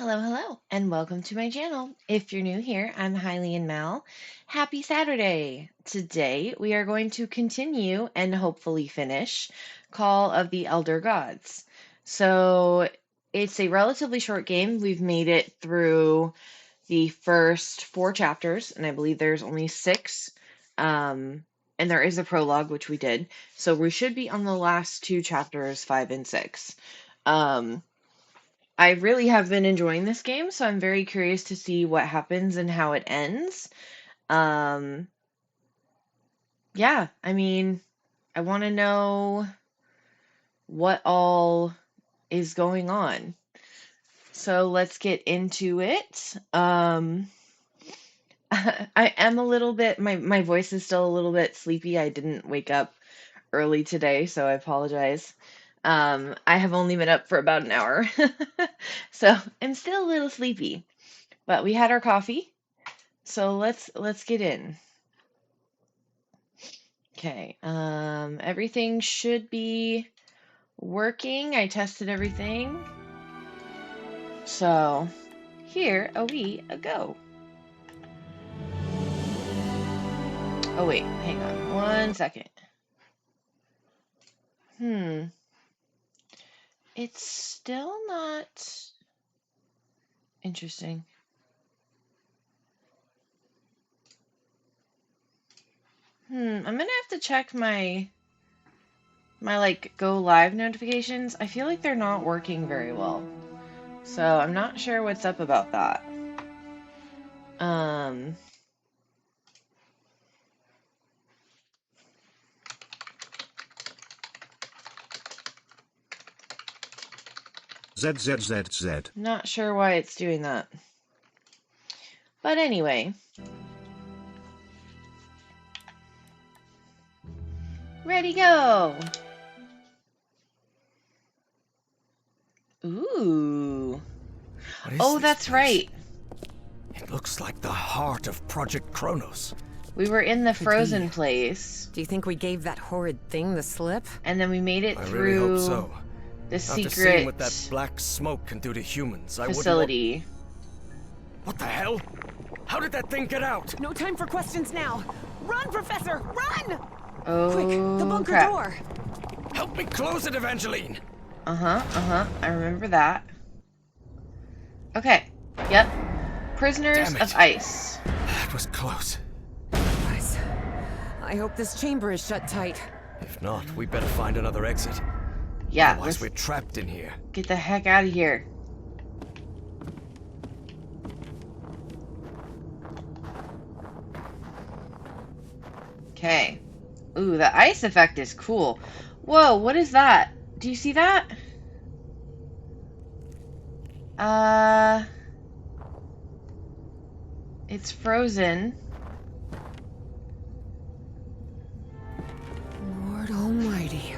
Hello, hello, and welcome to my channel. If you're new here, I'm Hailey and Mal. Happy Saturday! Today we are going to continue and hopefully finish Call of the Elder Gods. So it's a relatively short game. We've made it through the first 4 chapters, and I believe there's only 6. And there is a prologue, which we did. So we should be on the last 2 chapters, 5 and 6. Um, I really have been enjoying this game, so I'm very curious to see what happens and how it ends. Um, yeah, I mean, I want to know what all is going on. So let's get into it. I am a little bit, my voice is still a little bit sleepy. I didn't wake up early today, so I apologize. I have only been up for about an hour, so I'm still a little sleepy. But we had our coffee, so let's get in. Okay, everything should be working. I tested everything. So here we go. Oh wait, hang on 1 second. It's still not interesting. I'm gonna have to check my like go live notifications. I feel like they're not working very well. So I'm not sure what's up about that. ZZZZ. Not sure why it's doing that. But anyway. Ready, go! Ooh. Oh, that's right. It looks like the heart of Project Kronos. We were in the frozen place. Do you think we gave that horrid thing the slip? And then we made it I through really hope so. the After seeing secret what that black smoke can do to humans, facility. What the hell? How did that thing get out? No time for questions now. Run, Professor! Run! Oh, Quick, the bunker crap. door. Help me close it, Evangeline! I remember that. Okay. Yep. Prisoners of Ice. That was close. Guys, I hope this chamber is shut tight. If not, we better find another exit. Yeah, Otherwise we're trapped in here. get the heck out of here. Okay. Ooh, the ice effect is cool. Whoa, what is that? Do you see that? It's frozen. Lord Almighty.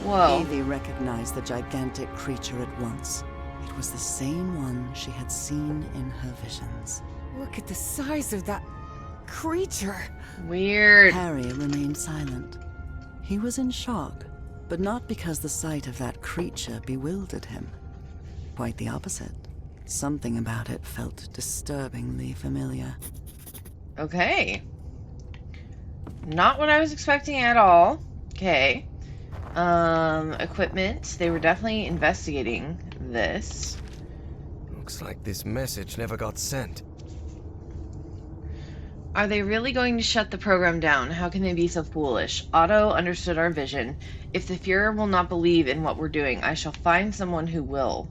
Whoa. Evie recognized the gigantic creature at once. It was the same one she had seen in her visions. Look at the size of that creature. Weird. Harry remained silent. He was in shock, but not because the sight of that creature bewildered him. Quite the opposite. Something about it felt disturbingly familiar. Okay. Not what I was expecting at all. Okay. Equipment. They were definitely investigating this. Looks like this message never got sent. Are they really going to shut the program down? How can they be so foolish? Otto understood our vision. If the Fuhrer will not believe in what we're doing, I shall find someone who will.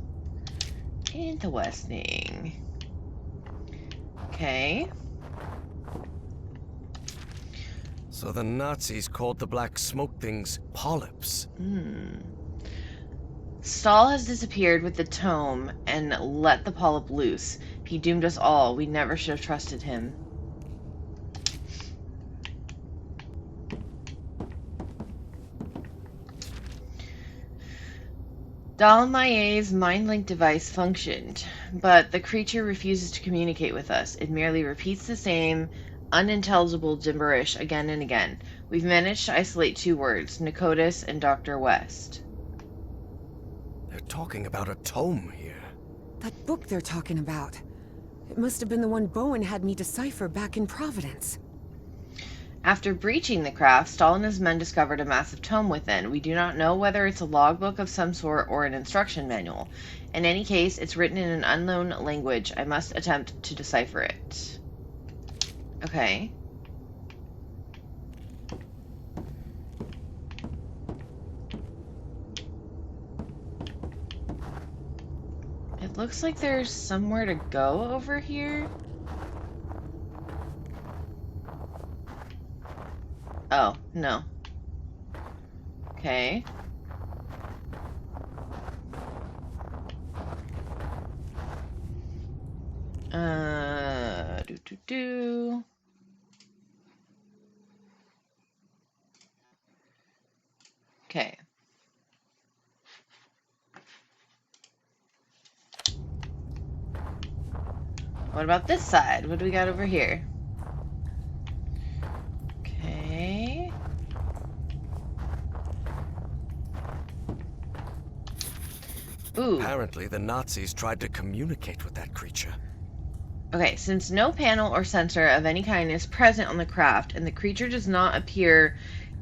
Interesting. Okay. So the Nazis called the black smoke things polyps. Stahl has disappeared with the tome and let the polyp loose. He doomed us all. We never should have trusted him. Dalmaier's mind-link device functioned, but the creature refuses to communicate with us. It merely repeats the same unintelligible gibberish again and again. We've managed to isolate 2 words, Pnaktous and Dr. West. They're talking about a tome here. That book they're talking about. It must have been the one Bowen had me decipher back in Providence. After breaching the craft, Stahl and his men discovered a massive tome within. We do not know whether it's a logbook of some sort or an instruction manual. In any case, it's written in an unknown language. I must attempt to decipher it. Okay. It looks like there's somewhere to go over here. Oh, no. Okay. Do. Okay. What about this side? What do we got over here? Okay. Ooh. Apparently, the Nazis tried to communicate with that creature. Okay, since no panel or sensor of any kind is present on the craft, and the creature does not appear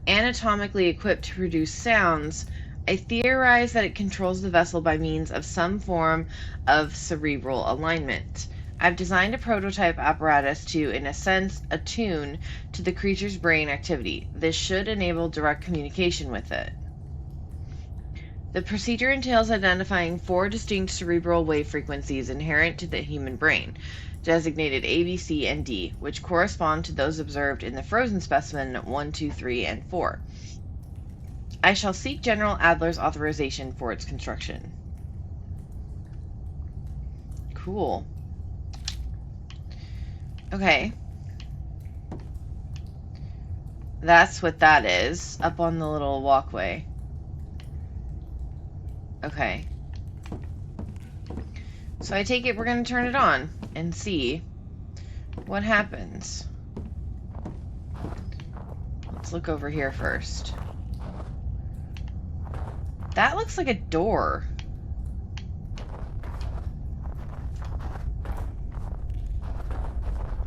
anatomically equipped to produce sounds, I theorize that it controls the vessel by means of some form of cerebral alignment. I've designed a prototype apparatus to, in a sense, attune to the creature's brain activity. This should enable direct communication with it. The procedure entails identifying 4 distinct cerebral wave frequencies inherent to the human brain, designated A, B, C, and D, which correspond to those observed in the frozen specimen 1, 2, 3, and 4. I shall seek General Adler's authorization for its construction. Cool. Okay. That's what that is, up on the little walkway. Okay. So I take it we're going to turn it on and see what happens. Let's look over here first. That looks like a door.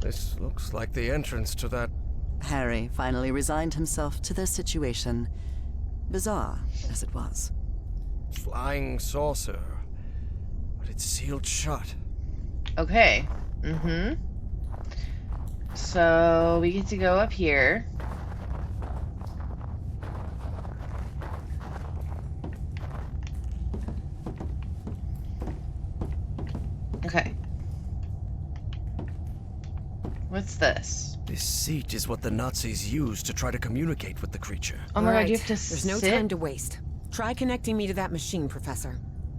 This looks like the entrance to that... Harry finally resigned himself to their situation, bizarre as it was. flying saucer. But it's sealed shut. Okay. So we get to go up here. Okay. What's this? This seat is what the Nazis used to try to communicate with the creature. Oh my god, you have to There's no sit? time to waste. Try connecting me to that machine, Professor.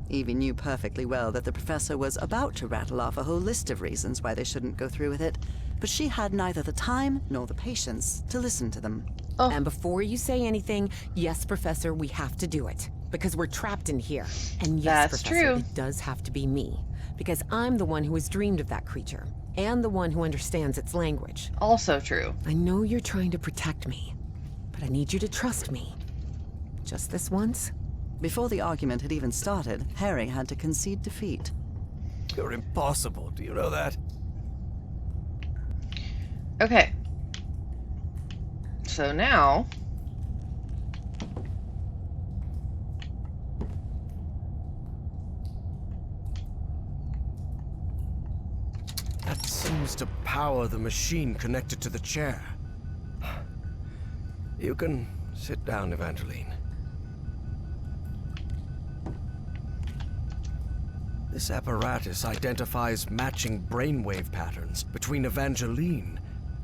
Evie knew perfectly well that the professor was about to rattle off a whole list of reasons why they shouldn't go through with it, but she had neither the time nor the patience to listen to them. Oh. And before you say anything, yes, Professor, we have to do it. Because we're trapped in here. And yes, That's Professor, true. it does have to be me. Because I'm the one who has dreamed of that creature. And the one who understands its language. Also true. I know you're trying to protect me. But I need you to trust me. Just this once. Before the argument had even started, Harry had to concede defeat. You're impossible, do you know that? Okay. So now... That seems to power the machine connected to the chair. You can sit down, Evangeline. This apparatus identifies matching brainwave patterns between Evangeline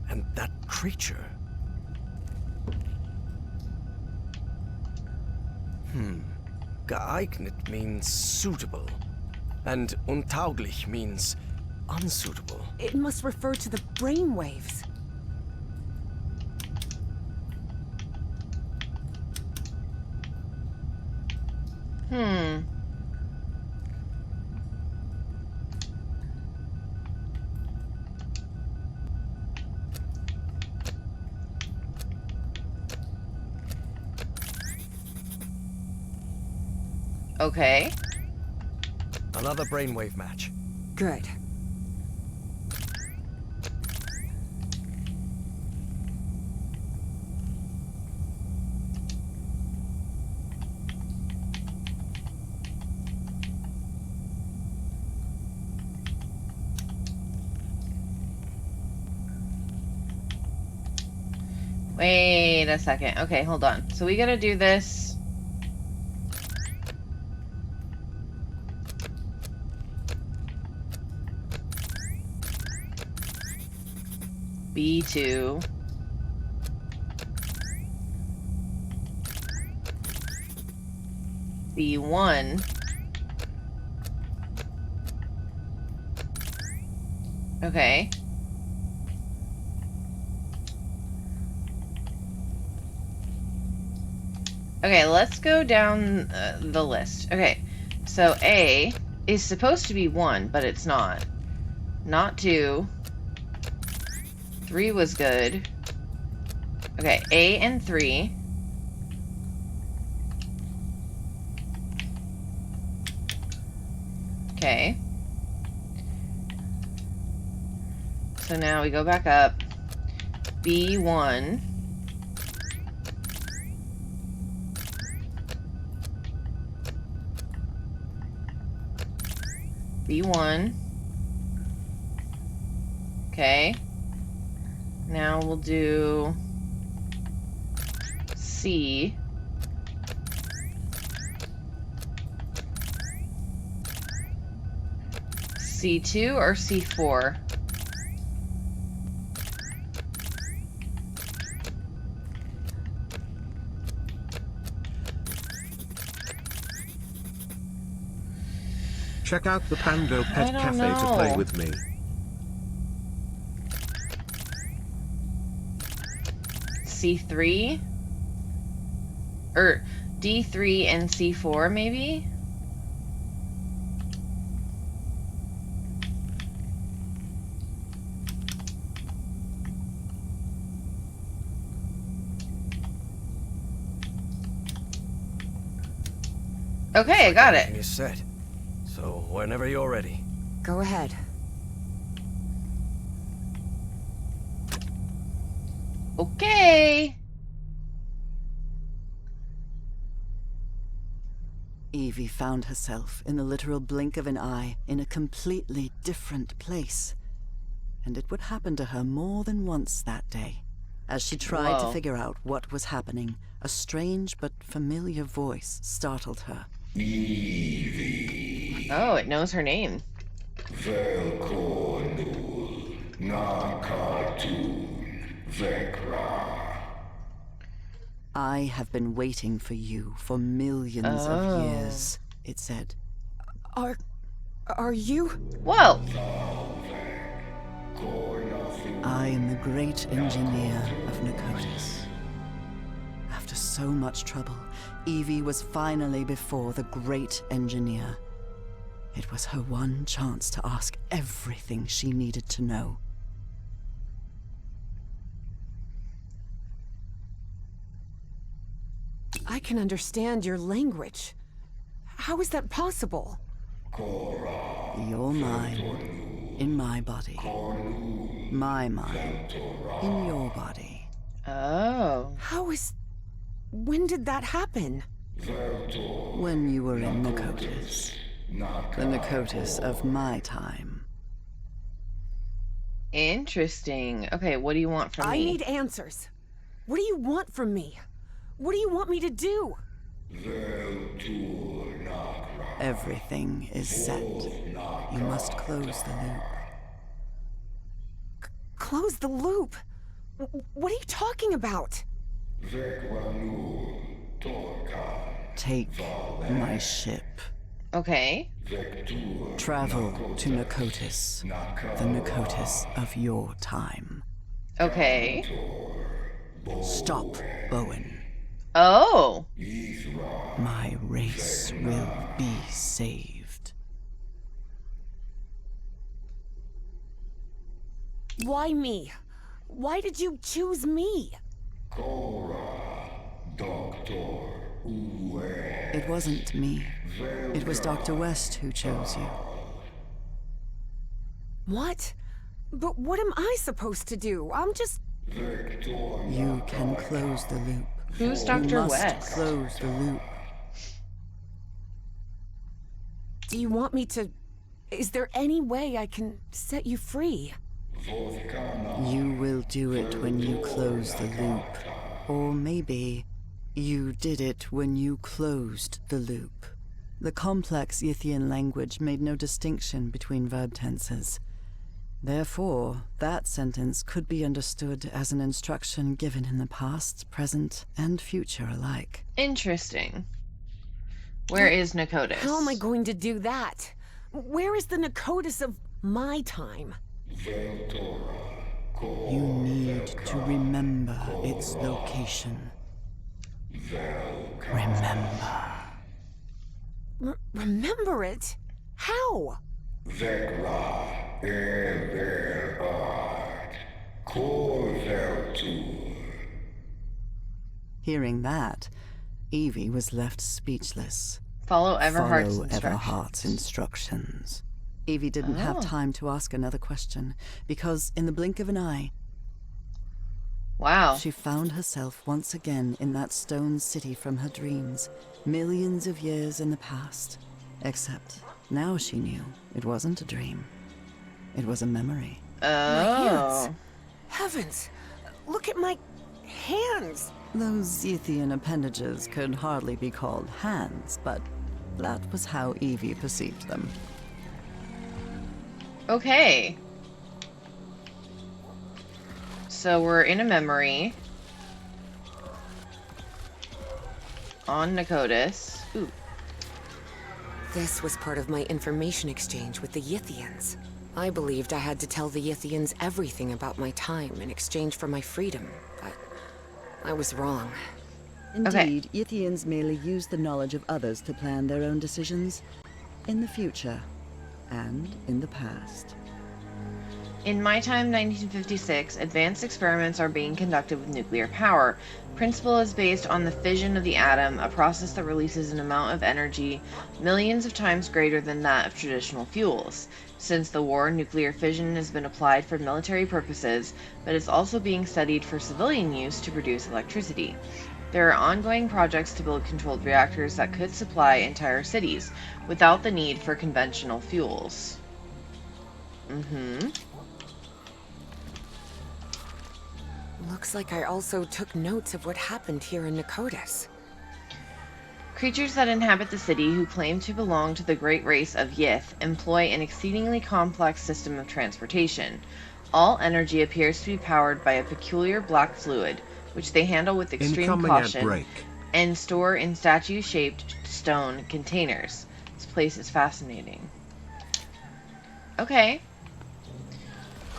and that creature. Geeignet means suitable, and untauglich means unsuitable. It must refer to the brain waves. Okay. Another brainwave match. Good. Wait a second. Okay, hold on. So we gotta do this. B2. B1. Okay. Okay, let's go down the list. Okay, so A is supposed to be 1, but it's not. Not 2. 3 was good. Okay, A and 3. Okay. So now we go back up. B1. B1. Okay. Now we'll do C. C2 or C4? Check out the Pando I Pet don't Cafe to play know. with me. C3? Or D3 and C4 maybe? Okay, I got Everything it. is set. So whenever you're ready. Go ahead. Okay. Evie found herself, in the literal blink of an eye, in a completely different place. And it would happen to her more than once that day. As she tried to Whoa. figure out what was happening, a strange but familiar voice startled her. Oh, it knows her name. Velkonul, Nakatun, Vekra. I have been waiting for you for millions of Oh. years, it said. Are you? Whoa. I am the great engineer of Pnaktous. After so much trouble, Evie was finally before the great engineer. It was her one chance to ask everything she needed to know. I can understand your language. How is that possible? Your mind in my body. My mind in your body. Oh. When did that happen? When you were in Pnaktous. The Pnaktous of my time. Interesting. Okay, what do you want from I me? need answers. What do you want from me? What do you want me to do? Everything is set. You must close the loop. Close the loop? What are you talking about? Take my ship. Okay. Travel to Pnaktous. The Pnaktous of your time. Okay. Stop, Bowen. Oh. My race will be saved. Why me? Why did you choose me? It wasn't me. It was Dr. West who chose you. What? But what am I supposed to do? I'm just... You can close the loop. Who's You Dr. must West? close the loop. Do you want me to... Is there any way I can set you free? You will do it when you close the loop. Or maybe you did it when you closed the loop. The complex Yithian language made no distinction between verb tenses. Therefore, that sentence could be understood as an instruction given in the past, present, and future alike. Interesting. Where is Pnaktous? How am I going to do that? Where is the Pnaktous of my time? You need to remember its location. Remember. Remember it? How? Hearing that, Evie was left speechless. Follow Everhart's Follow instructions. Everhart's instructions. Evie didn't have time to ask another question, because in the blink of an eye, Wow. she found herself once again in that stone city from her dreams, millions of years in the past. Except now she knew it wasn't a dream. It was a memory. Oh. Heavens! Look at my hands! Those Yithian appendages could hardly be called hands, but that was how Evie perceived them. Okay. So we're in a memory. On Pnaktous. Ooh. This was part of my information exchange with the Yithians. I believed I had to tell the Yithians everything about my time in exchange for my freedom, but I was wrong. Indeed, Yithians merely use the knowledge of others to plan their own decisions. In the future, and in the past. In my time, 1956, advanced experiments are being conducted with nuclear power. Principle is based on the fission of the atom, a process that releases an amount of energy millions of times greater than that of traditional fuels. Since the war, nuclear fission has been applied for military purposes, but is also being studied for civilian use to produce electricity. There are ongoing projects to build controlled reactors that could supply entire cities without the need for conventional fuels. Looks like I also took notes of what happened here in Pnaktous. Creatures that inhabit the city who claim to belong to the great race of Yith employ an exceedingly complex system of transportation. All energy appears to be powered by a peculiar black fluid, which they handle with extreme Incoming at caution break. and store in statue-shaped stone containers. This place is fascinating. Okay.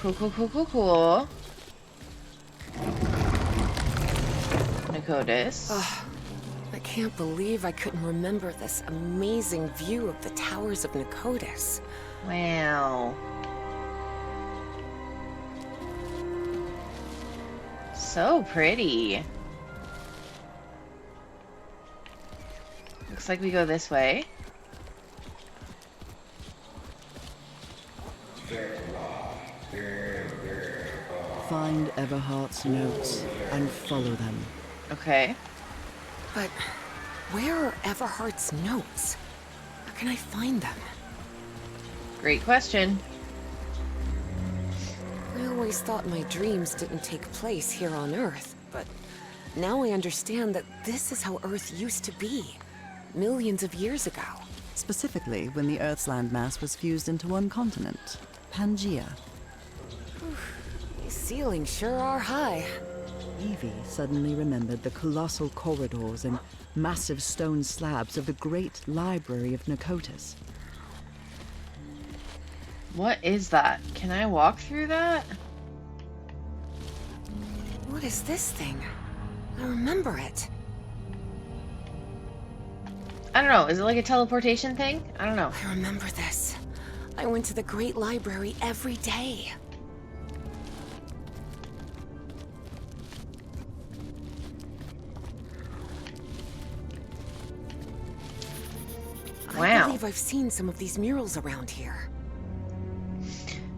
Cool, cool, cool, cool, cool. Pnaktous. I can't believe I couldn't remember this amazing view of the towers of Pnaktous. Wow. So pretty. Looks like we go this way. Find Everhart's notes and follow them. Okay. But where are Everhart's notes? Where can I find them? Great question. I always thought my dreams didn't take place here on Earth, but now I understand that this is how Earth used to be, millions of years ago. Specifically, when the Earth's landmass was fused into one continent, Pangaea. These ceilings sure are high. Evie suddenly remembered the colossal corridors and massive stone slabs of the great library of Pnaktous. What is that? Can I walk through that? What is this thing? I remember it. I don't know. Is it like a teleportation thing? I don't know. I remember this. I went to the Great Library every day. I Wow. believe I've seen some of these murals around here.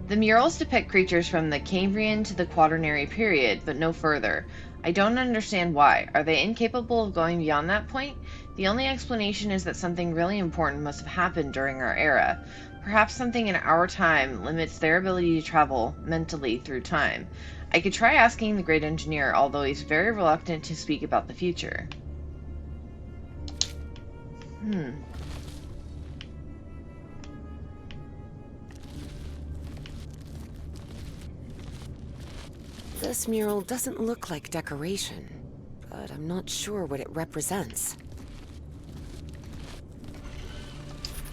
The murals depict creatures from the Cambrian to the Quaternary period, but no further. I don't understand why. Are they incapable of going beyond that point? The only explanation is that something really important must have happened during our era. Perhaps something in our time limits their ability to travel mentally through time. I could try asking the great engineer, although he's very reluctant to speak about the future. This mural doesn't look like decoration, but I'm not sure what it represents.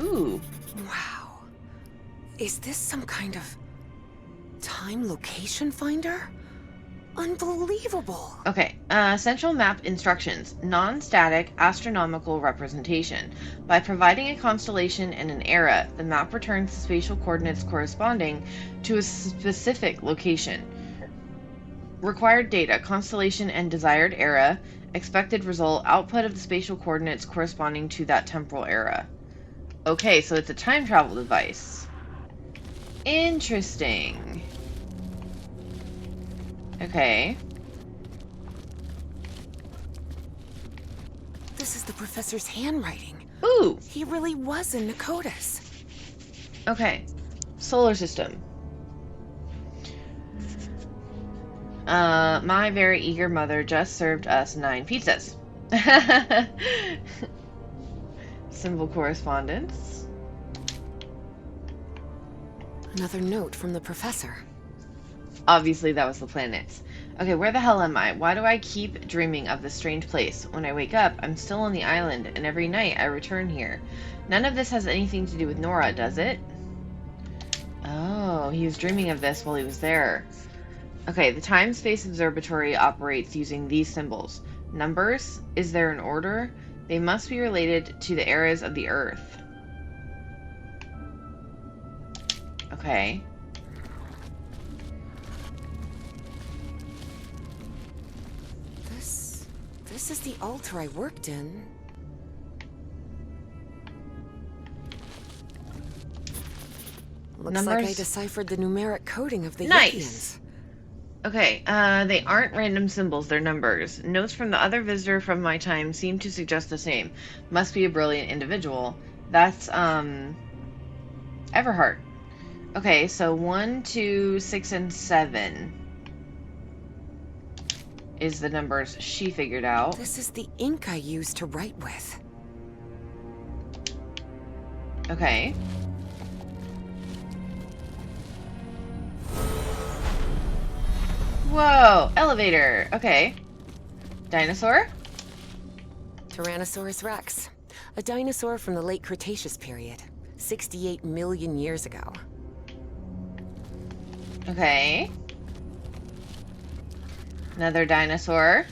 Ooh. Wow. Is this some kind of time location finder? Unbelievable! Okay, central map instructions. Non-static astronomical representation. By providing a constellation and an era, the map returns the spatial coordinates corresponding to a specific location. Required data, constellation and desired era. Expected result, output of the spatial coordinates corresponding to that temporal era. Okay, so it's a time travel device. Interesting. Okay. This is the professor's handwriting. Ooh! He really was in Pnaktous. Okay. Solar system. My very eager mother just served us 9 pizzas. Symbol correspondence. Another note from the professor. Obviously, that was the planets. Okay, where the hell am I? Why do I keep dreaming of this strange place? When I wake up, I'm still on the island, and every night I return here. None of this has anything to do with Nora, does it? Oh, he was dreaming of this while he was there. Okay, the Time-Space Observatory operates using these symbols. Numbers? Is there an order? They must be related to the eras of the Earth. Okay. This is the altar I worked in. Looks like I Numbers? deciphered the numeric coding of the Nice. Yithians. Okay, they aren't random symbols, they're numbers. Notes from the other visitor from my time seem to suggest the same. Must be a brilliant individual. That's, Everhart. Okay, so 1, 2, 6, and 7 is the numbers she figured out. This is the ink I used to write with. Okay. Whoa, elevator. Okay. Dinosaur? Tyrannosaurus rex. A dinosaur from the late Cretaceous period. 68 million years ago. Okay. Another dinosaur.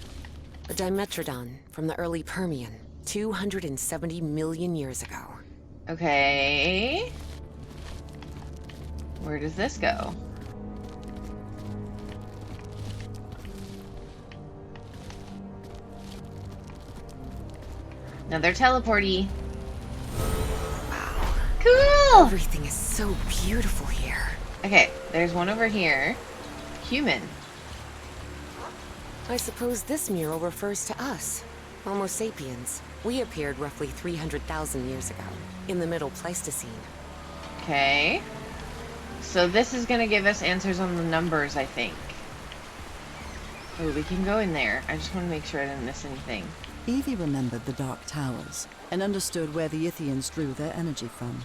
A Dimetrodon from the early Permian. 270 million years ago. Okay. Where does this go? Another teleporty. Wow. Cool! Everything is so beautiful here. Okay, there's one over here. Human. I suppose this mural refers to us, Homo sapiens. We appeared roughly 300,000 years ago, in the Middle Pleistocene. Okay. So this is going to give us answers on the numbers, I think. Oh, we can go in there. I just want to make sure I didn't miss anything. Evie remembered the Dark Towers and understood where the Yithians drew their energy from.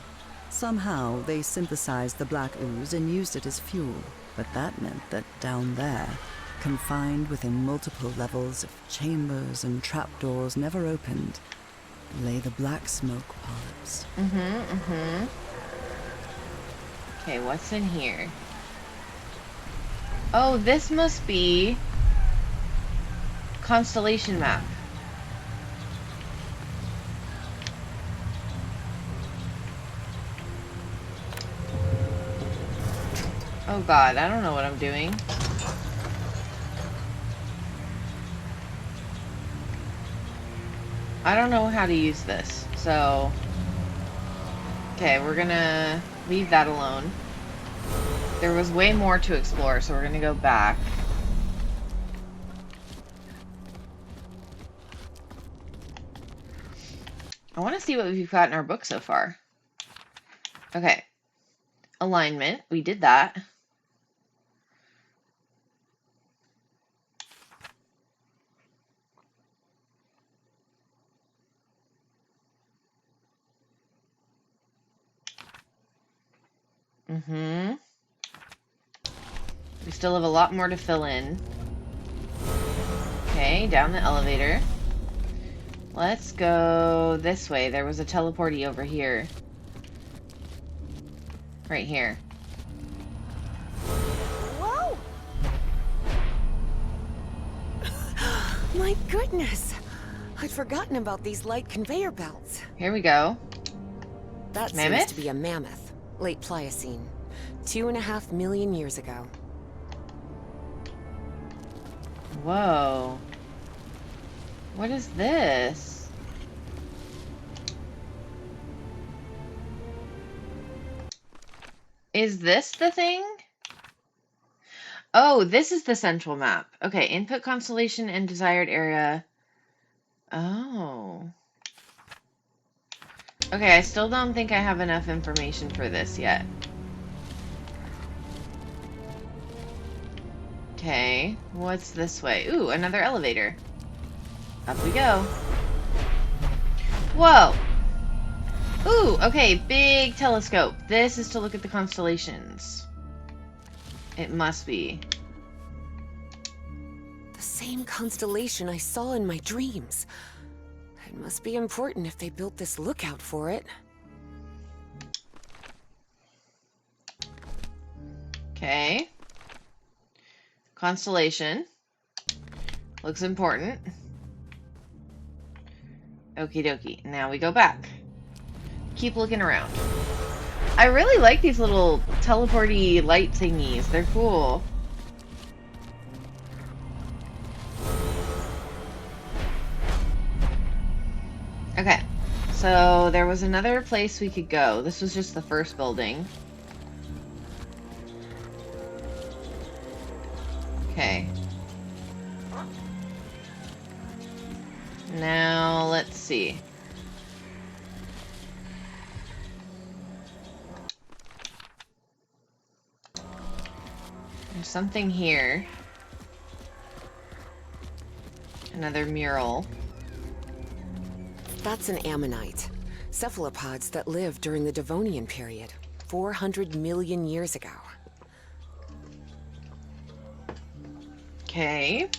Somehow, they synthesized the black ooze and used it as fuel, but that meant that down there, confined within multiple levels of chambers and trapdoors never opened, lay the black smoke polyps. Okay, what's in here? Oh, this must be constellation map. Oh god, I don't know what I'm doing. I don't know how to use this, so Okay, we're gonna leave that alone. There was way more to explore, so we're gonna go back. I want to see what we've got in our book so far. Okay. Alignment. We did that. Mm-hmm. We still have a lot more to fill in. Okay, down the elevator. Let's go this way. There was a teleporty over here. Right here. Whoa! My goodness! I'd forgotten about these light conveyor belts. Here we go. That seems Mammoth? to be a mammoth. Late Pliocene. 2.5 million years ago. Whoa. What is this? Is this the thing? Oh, this is the central map. Okay, input constellation and desired area. Oh. Okay, I still don't think I have enough information for this yet. Okay, what's this way? Ooh, another elevator. Up we go. Whoa! Ooh, okay, big telescope. This is to look at the constellations. It must be. The same constellation I saw in my dreams. It must be important if they built this lookout for it. Okay. Constellation. Looks important. Okie dokie. Now we go back. Keep looking around. I really like these little teleporty light thingies. They're cool. Okay. So there was another place we could go. This was just the first building. Okay. Now, let's see. There's something here. Another mural. That's an ammonite. Cephalopods that lived during the Devonian period, 400 million years ago. Okay.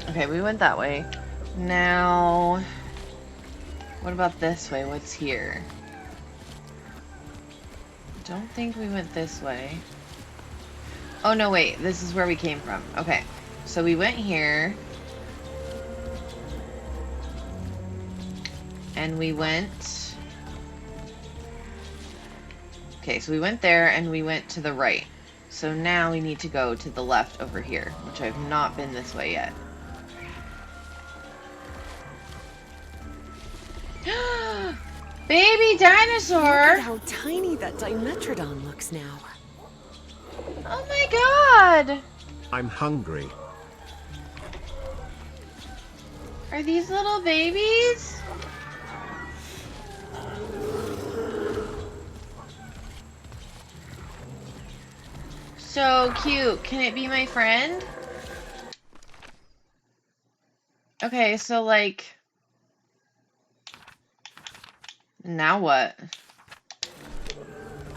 Okay, we went that way. Now, what about this way? What's here? Don't think we went this way. Oh, no, wait. This is where we came from. Okay. So we went here. And we went... Okay, so we went there and we went to the right. So now we need to go to the left over here, which I've not been this way yet. Baby dinosaur! Look at how tiny that Dimetrodon looks now. Oh my god! I'm hungry. Are these little babies? So cute. Can it be my friend? Okay, so like... Now what?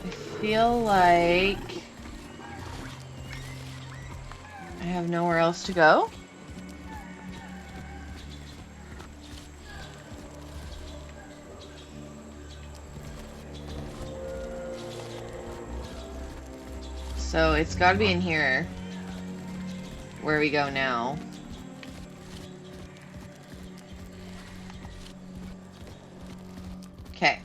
I feel like... I have nowhere else to go? So it's got to be in here. Where we go now. Okay.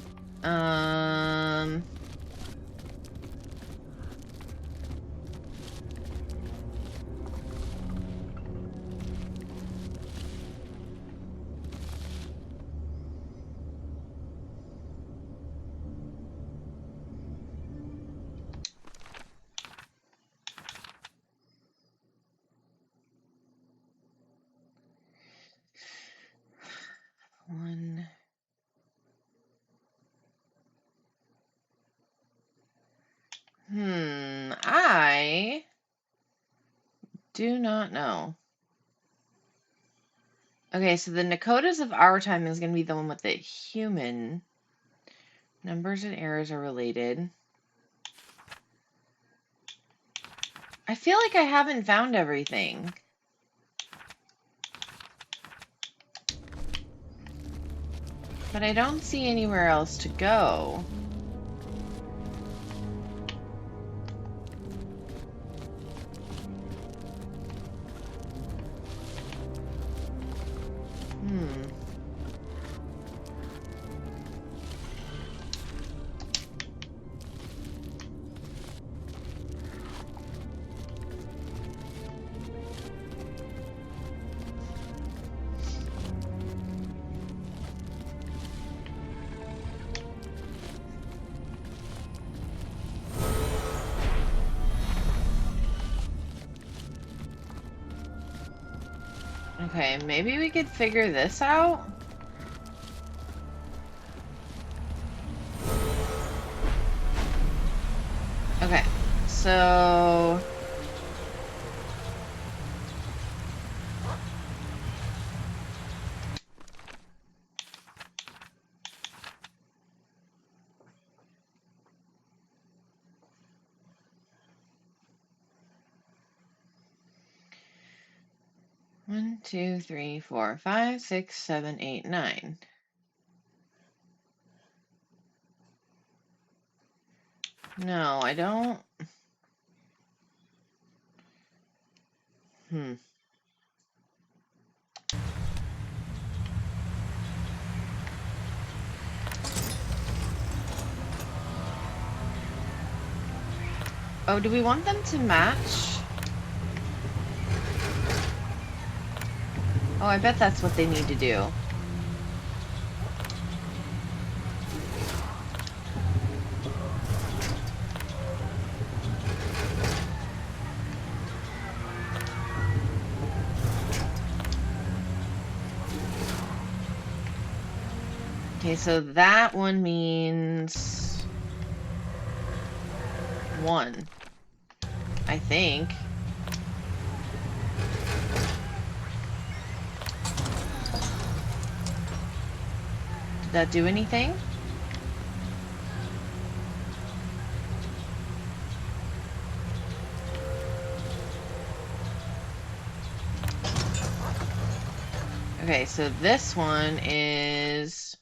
I do not know. Okay, so the Nakotas of our time is going to be the one with the human. Numbers and errors are related. I feel like I haven't found everything. But I don't see anywhere else to go. Okay, maybe we could figure this out? Okay, so... One, two, three, four, five, six, seven, eight, nine. No, I don't. Oh, do we want them to match? Oh, I bet that's what they need to do. Okay, so that one means 1, I think. Did that do anything? Okay, so this one is...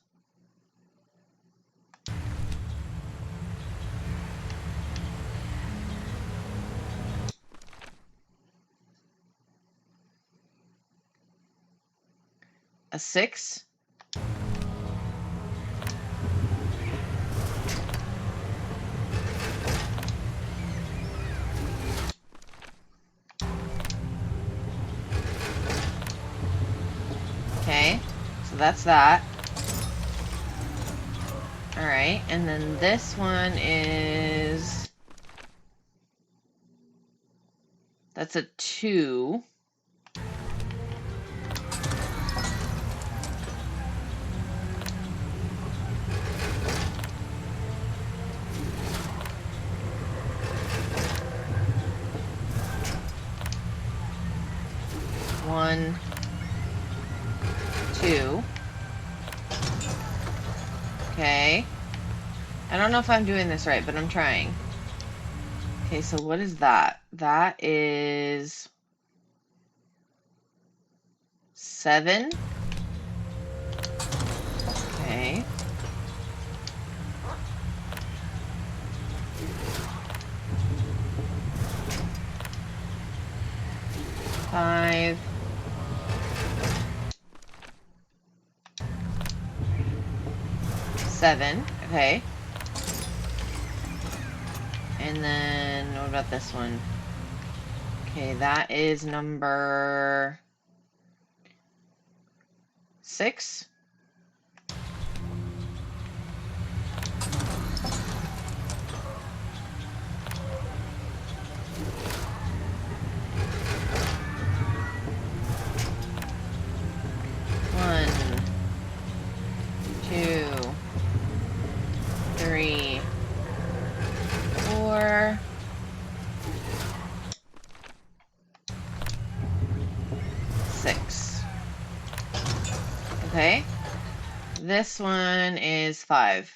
a 6? Okay, so that's that. Alright, and then this one is... That's a 2. One, 2. Okay. I don't know if I'm doing this right, but I'm trying. Okay, so what is that? That is 7. Okay. Five. 7. Okay. And then what about this one? Okay, that is number 6. One, 2, 3, 4. This one is 5.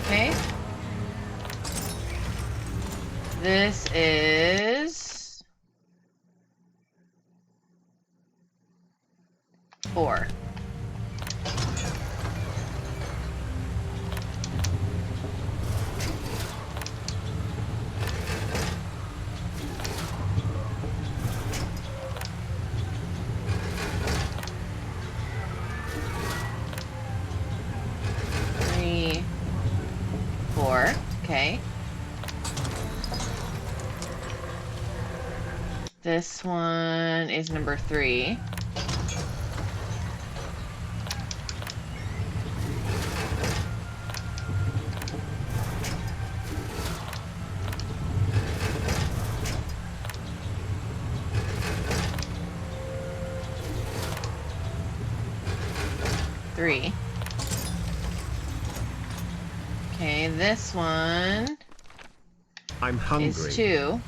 Okay. This is 4. Three, 4. Okay. This one is number 3. Three. Okay, this one I'm is hungry. 2.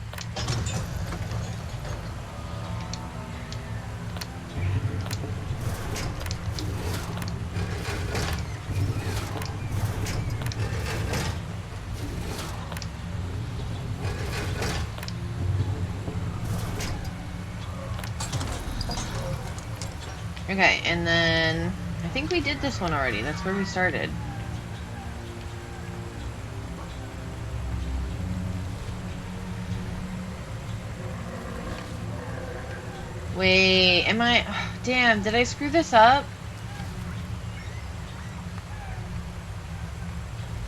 Okay, and then I think we did this one already. That's where we started. Wait, am I... damn, did I screw this up?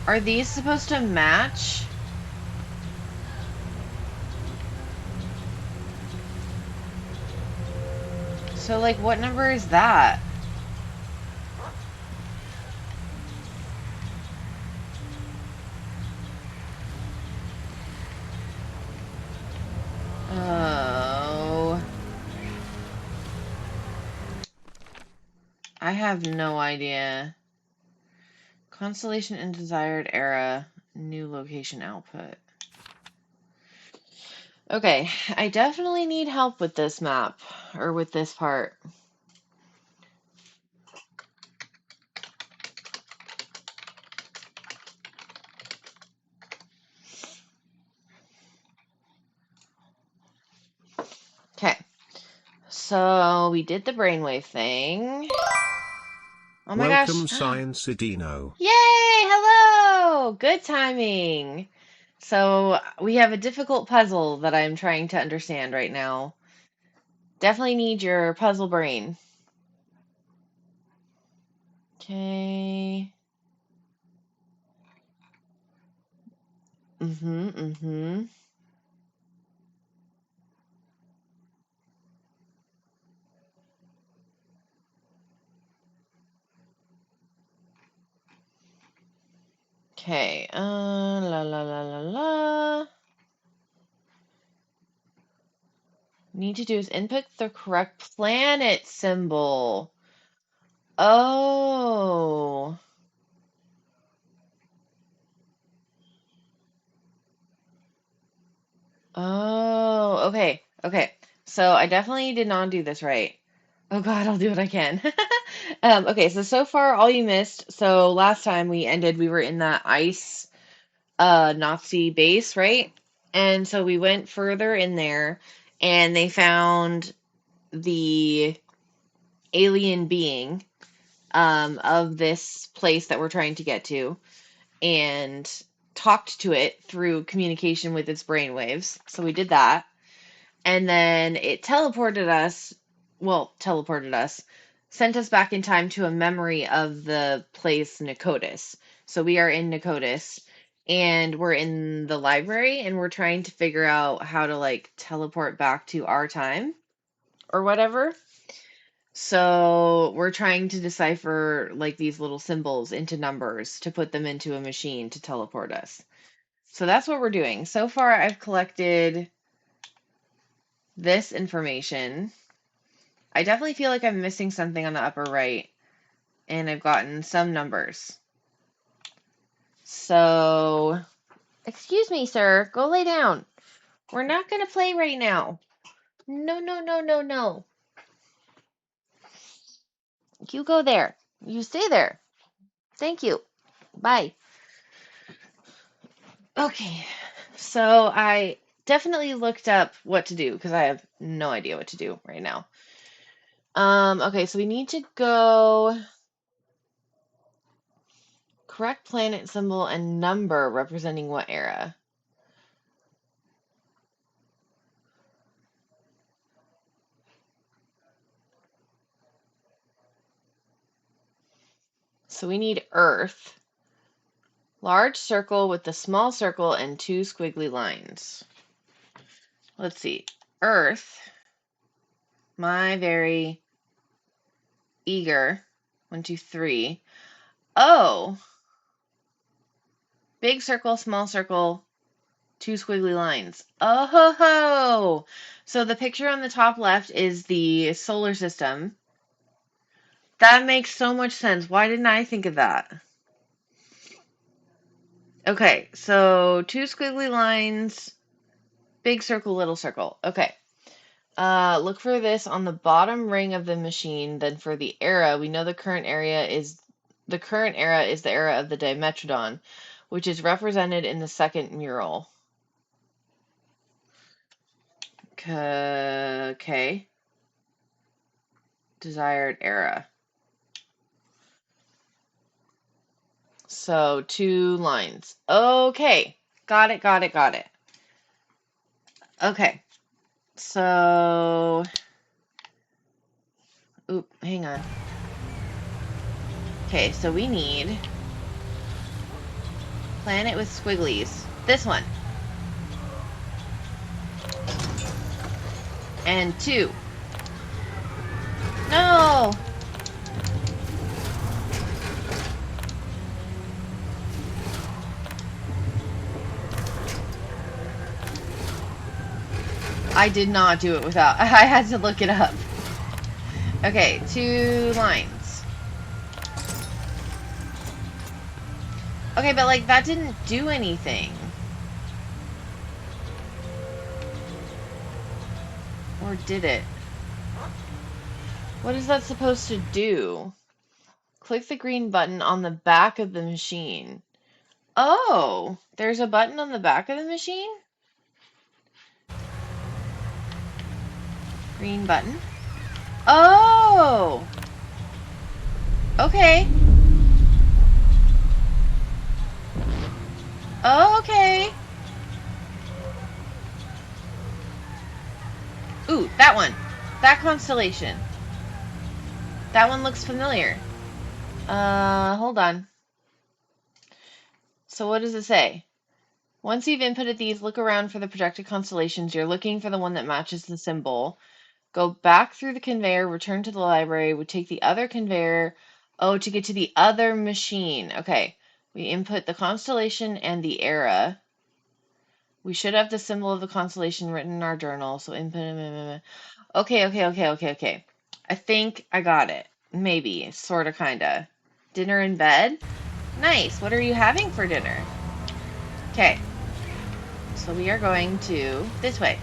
Are these supposed to match? So, like, what number is that? Oh. I have no idea. Constellation in desired era, new location output. Okay, I definitely need help with this map, or with this part. Okay, so we did the brainwave thing. Oh my gosh. Welcome, Science Idino. Yay! Hello! Good timing. So we have a difficult puzzle that I'm trying to understand right now. Definitely need your puzzle brain. Okay. Mm-hmm. Okay. La la la la la. Need to do is input the correct planet symbol. Oh. Oh, okay. Okay. So I definitely did not do this right. Oh God, I'll do what I can. Okay, so far all you missed. So last time we were in that ice Nazi base, right? And so we went further in there and they found the alien being of this place that we're trying to get to and talked to it through communication with its brainwaves. So we did that. And then it teleported us, sent us back in time to a memory of the place Nikotis. So we are in Nikotis and we're in the library and we're trying to figure out how to like teleport back to our time or whatever. So we're trying to decipher like these little symbols into numbers to put them into a machine to teleport us. So that's what we're doing. So far I've collected this information. I definitely feel like I'm missing something on the upper right, and I've gotten some numbers. So, excuse me, sir. Go lay down. We're not going to play right now. No, no, no, no, no. You go there. You stay there. Thank you. Bye. Okay. So I definitely looked up what to do because I have no idea what to do right now. Okay, so we need to go correct planet symbol and number representing what era. So we need Earth. Large circle with the small circle and two squiggly lines. Let's see. Earth. My very eager. 1, 2, 3. Oh. Big circle, small circle, two squiggly lines. Oh ho ho! So the picture on the top left is the solar system. That makes so much sense. Why didn't I think of that? Okay, so two squiggly lines, big circle, little circle. Okay. Look for this on the bottom ring of the machine. Then for the era, we know the current era is the era of the Dimetrodon, which is represented in the second mural. Okay. Desired era. So 2 lines. Okay. Got it, got it, got it. Okay. So, oop, hang on. Okay, so we need planet with squigglies. This one. And 2. No! I did not do it without. I had to look it up. Okay, 2 lines. Okay, but like that didn't do anything. Or did it? What is that supposed to do? Click the green button on the back of the machine. Oh, there's a button on the back of the machine? Green button. Oh! Okay. Okay. Ooh, that one. That constellation. That one looks familiar. Hold on. So what does it say? Once you've inputted these, look around for the projected constellations. You're looking for the one that matches the symbol. Go back through the conveyor, return to the library. We take the other conveyor. Oh, to get to the other machine. Okay. We input the constellation and the era. We should have the symbol of the constellation written in our journal. So input. Okay, okay, okay, okay, okay. I think I got it. Maybe. Sorta, kinda. Dinner in bed? Nice. What are you having for dinner? Okay. So we are going to this way.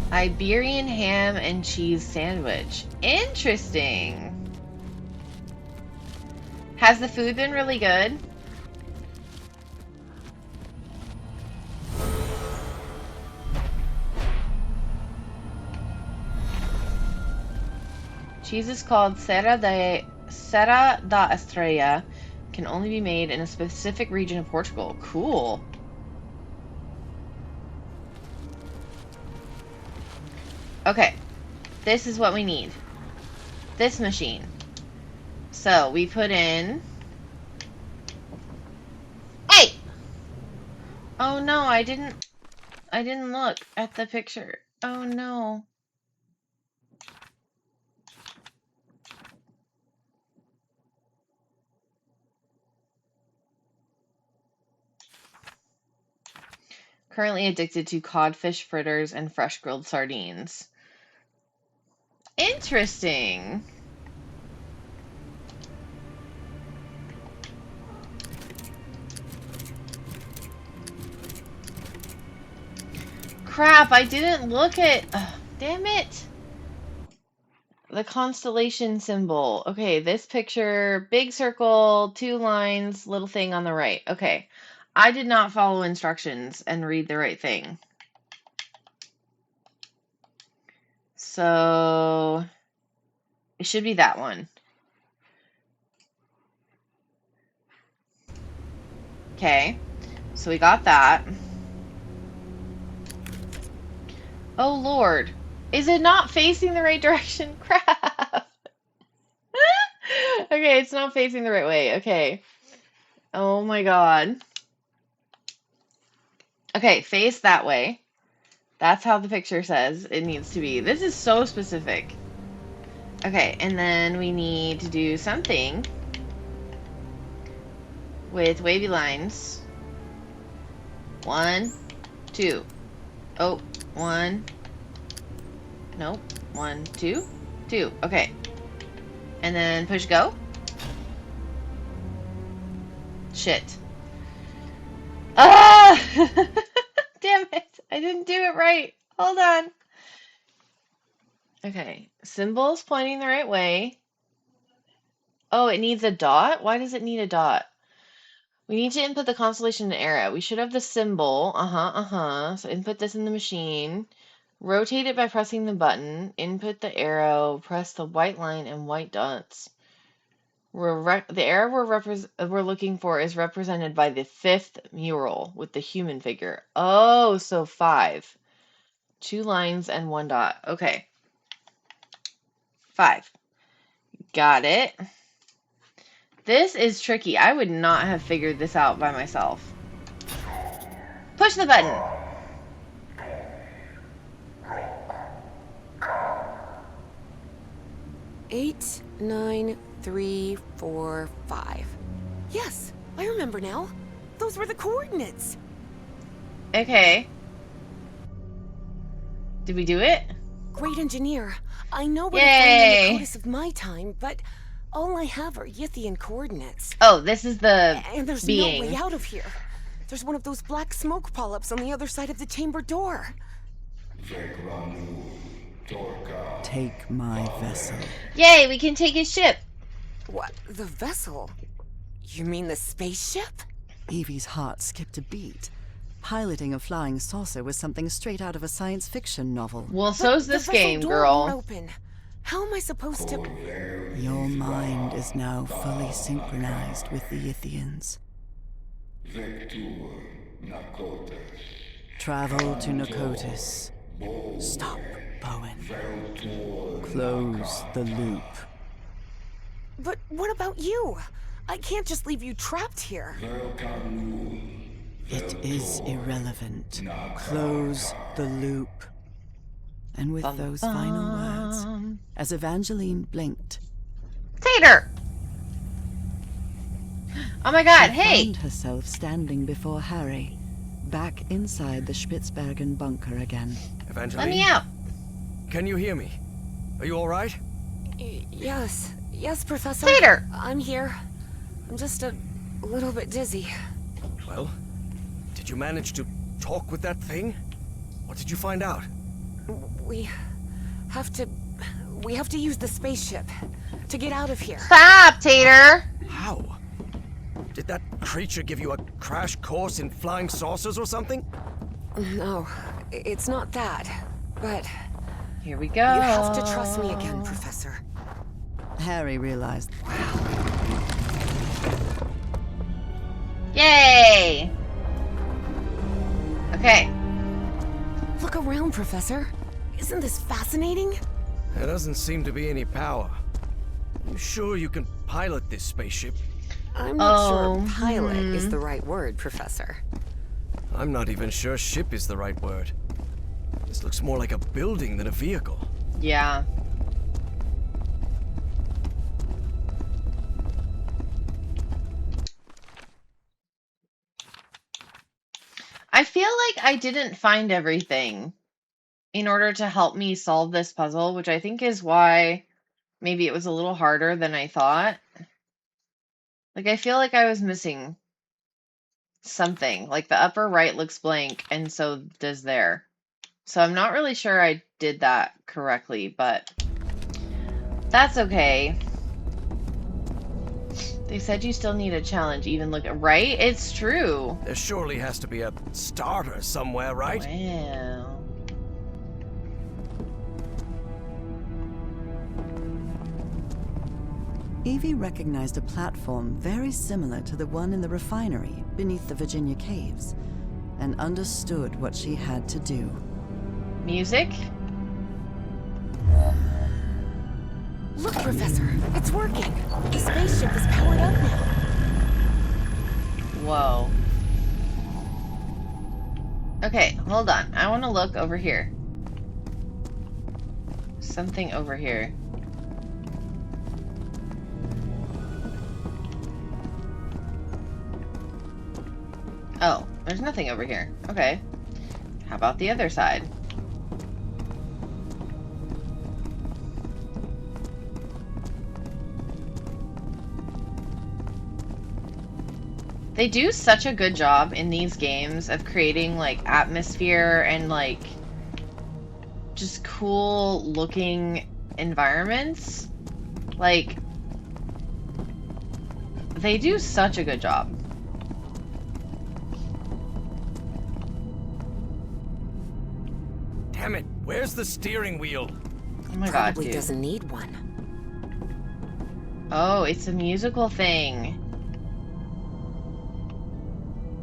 Iberian ham and cheese sandwich. Interesting. Has the food been really good? Cheese is called Serra da Estrella. Can only be made in a specific region of Portugal. Cool. Okay. This is what we need. This machine. So we put in... Hey! Oh no, I didn't look at the picture. Oh no. Currently addicted to codfish fritters and fresh grilled sardines. Interesting. Crap, I didn't look at... Ugh, damn it. The constellation symbol. Okay, this picture, big circle, 2 lines, little thing on the right. Okay. I did not follow instructions and read the right thing. So it should be that one. Okay. So we got that. Oh Lord. Is it not facing the right direction? Crap. Okay, it's not facing the right way. Okay. Oh my God. Okay, face that way. That's how the picture says it needs to be. This is so specific. Okay, and then we need to do something with wavy lines. 1, 2. Oh, 1. Nope. 1, 2. 2. Okay. And then push go. Shit. Ah! Damn it. I didn't do it right. Hold on. Okay. Symbols pointing the right way. Oh, it needs a dot? Why does it need a dot? We need to input the constellation and era. We should have the symbol. So input this in the machine. Rotate it by pressing the button. Input the arrow. Press the white line and white dots. The era we're looking for is represented by the 5th mural with the human figure. Oh, so 5. 2 lines and 1 dot. Okay. 5. Got it. This is tricky. I would not have figured this out by myself. Push the button. Eight, 9, 3, 4, 5. Yes, I remember now. Those were the coordinates. Okay. Did we do it? Great engineer. I know where Yay. to find the Pnaktous of my time, but all I have are Yithian coordinates. Oh, this is the And there's being. no way out of here. There's one of those black smoke polyps on the other side of the chamber door. Take my vessel. Yay, we can take his ship. What? The vessel? You mean the spaceship? Evie's heart skipped a beat. Piloting a flying saucer was something straight out of a science fiction novel. Well, so's The this vessel game, door girl. won't open. How am I supposed to... Your mind is now fully synchronized with the Yithians. Travel to Pnaktous. Stop, Bowen. Close the loop. But what about you? I can't just leave you trapped here. It is irrelevant. Close the loop. And with those final words, as Evangeline blinked, Tater! Oh my God, she hey! found herself standing before Harry, back inside the Spitzbergen bunker again. Evangeline? Let me out. Can you hear me? Are you all right? Yes, Professor. Tater! I'm here. I'm just a little bit dizzy. Well, did you manage to talk with that thing? What did you find out? We have to use the spaceship to get out of here. Stop, Tater! How? Did that creature give you a crash course in flying saucers or something? No, it's not that. But Here we go. you have to trust me again, Professor. Harry realized, Yay! Okay. Look around, Professor. Isn't this fascinating? There doesn't seem to be any power. You sure you can pilot this spaceship? I'm not Oh, sure pilot is the right word, Professor. I'm not even sure ship is the right word. This looks more like a building than a vehicle. Yeah. I feel like I didn't find everything in order to help me solve this puzzle, which I think is why maybe it was a little harder than I thought. Like, I feel like I was missing something. Like, the upper right looks blank, and so does there. So I'm not really sure I did that correctly, but that's okay. They said you still need a challenge, even look at, right? It's true. There surely has to be a starter somewhere, right? Wow. Evie recognized a platform very similar to the one in the refinery beneath the Virginia caves, and understood what she had to do. Music? Look, Professor, it's working. The spaceship is powered up now. Whoa. Okay, hold on. I want to look over here. Something over here. Oh, there's nothing over here. Okay. How about the other side? They do such a good job in these games of creating, like, atmosphere and, like, just cool looking environments. Like, they do such a good job. Damn it, where's the steering wheel? Oh my god, Probably dude. doesn't need one. Oh, it's a musical thing.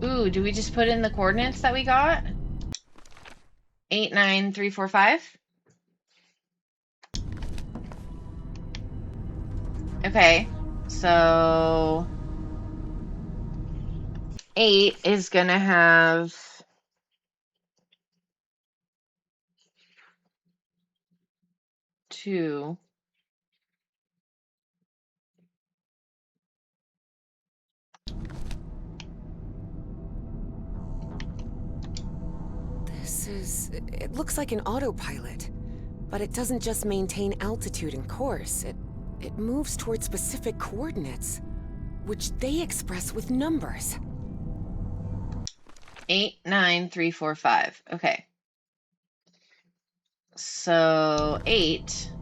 Ooh, do we just put in the coordinates that we got? 89345. Okay, so 8 is gonna have 2. It looks like an autopilot, but it doesn't just maintain altitude and course. It moves towards specific coordinates, which they express with numbers. 89345. Okay. So 8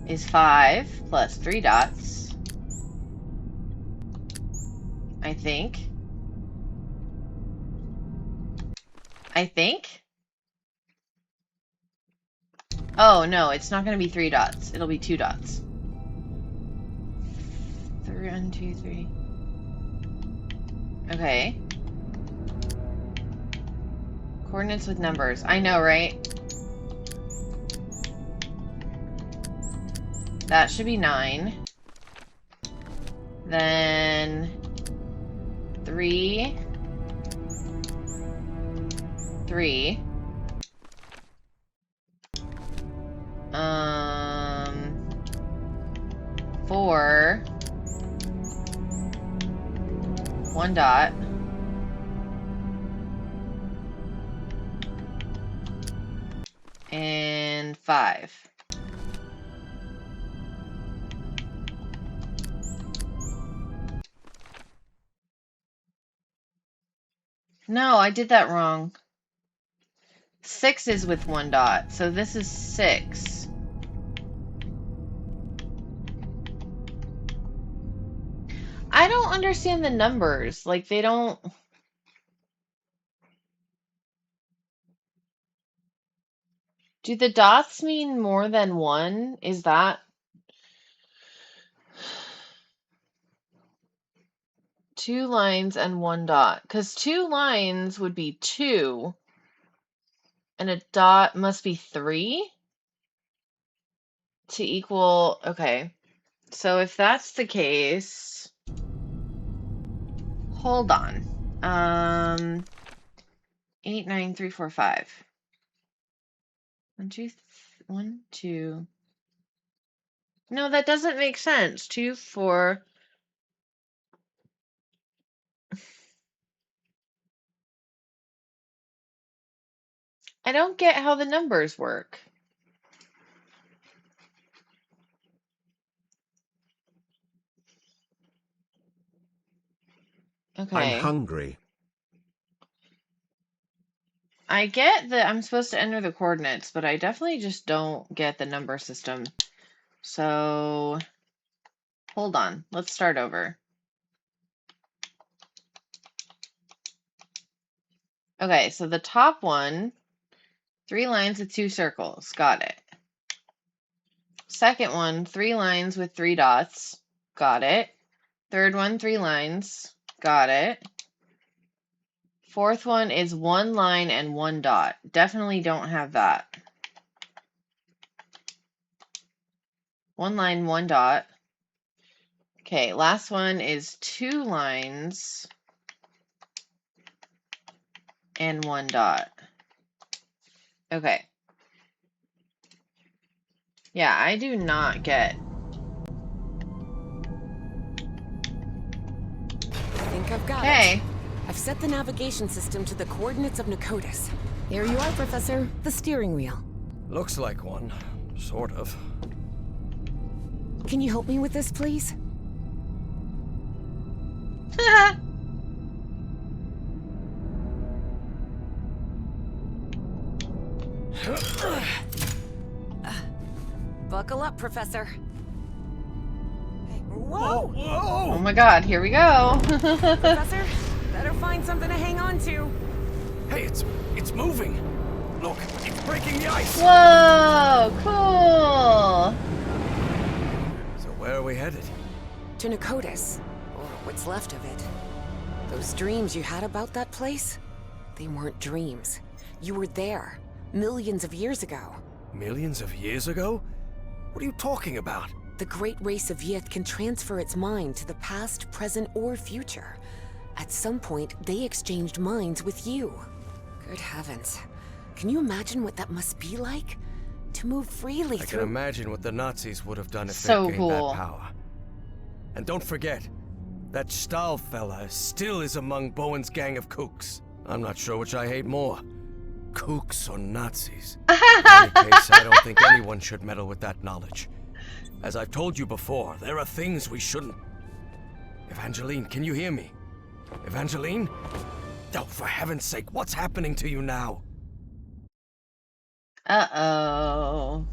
is 5 plus 3 dots, I think. Oh, no, it's not going to be 3 dots. It'll be 2 dots. 3, 1, 2, 3. Okay. Coordinates with numbers. I know, right? That should be 9. Then 3, 3. 4, 1 dot. And 5. No, I did that wrong. 6 is with 1 dot, so this is 6. I don't understand the numbers. Like, they don't... Do the dots mean more than 1? Is that... 2 lines and 1 dot? Because 2 lines would be 2, and a dot must be 3 to equal... Okay. So if that's the case... Hold on. 8, 9, 3, 4, 5. 1, 2, 1, 2. No, that doesn't make sense. 2, 4. I don't get how the numbers work. I'm Okay. hungry. I get that I'm supposed to enter the coordinates, but I definitely just don't get the number system. So, hold on. Let's start over. Okay, so the top one, 3 lines with 2 circles. Got it. Second one, 3 lines with 3 dots. Got it. Third one, 3 lines. Got it. Fourth one is 1 line and 1 dot. Definitely don't have that. 1 line, 1 dot. Okay, last one is 2 lines and 1 dot. Okay. Yeah, I do not get. I think I've got it. Okay. I've set the navigation system to the coordinates of Pnaktous. There you are, Professor. The steering wheel. Looks like one. Sort of. Can you help me with this, please? Buckle up, Professor. Whoa! Oh Whoa! my god, here we go. Professor, better find something to hang on to. Hey, it's moving. Look, it's breaking the ice. Whoa, cool. So where are we headed? To Pnaktous, or what's left of it. Those dreams you had about that place? They weren't dreams. You were there, millions of years ago. Millions of years ago? What are you talking about? The great race of Yith can transfer its mind to the past, present, or future. At some point, they exchanged minds with you. Good heavens. Can you imagine what that must be like? To move freely I can through... imagine what the Nazis would have done if So they gained cool. that power. And don't forget, that Stahl fella still is among Bowen's gang of kooks. I'm not sure which I hate more. Kooks or Nazis. In any case, I don't think anyone should meddle with that knowledge. As I've told you before, there are things we shouldn't... Evangeline, can you hear me? Evangeline? Oh, for heaven's sake, what's happening to you now? Uh-oh.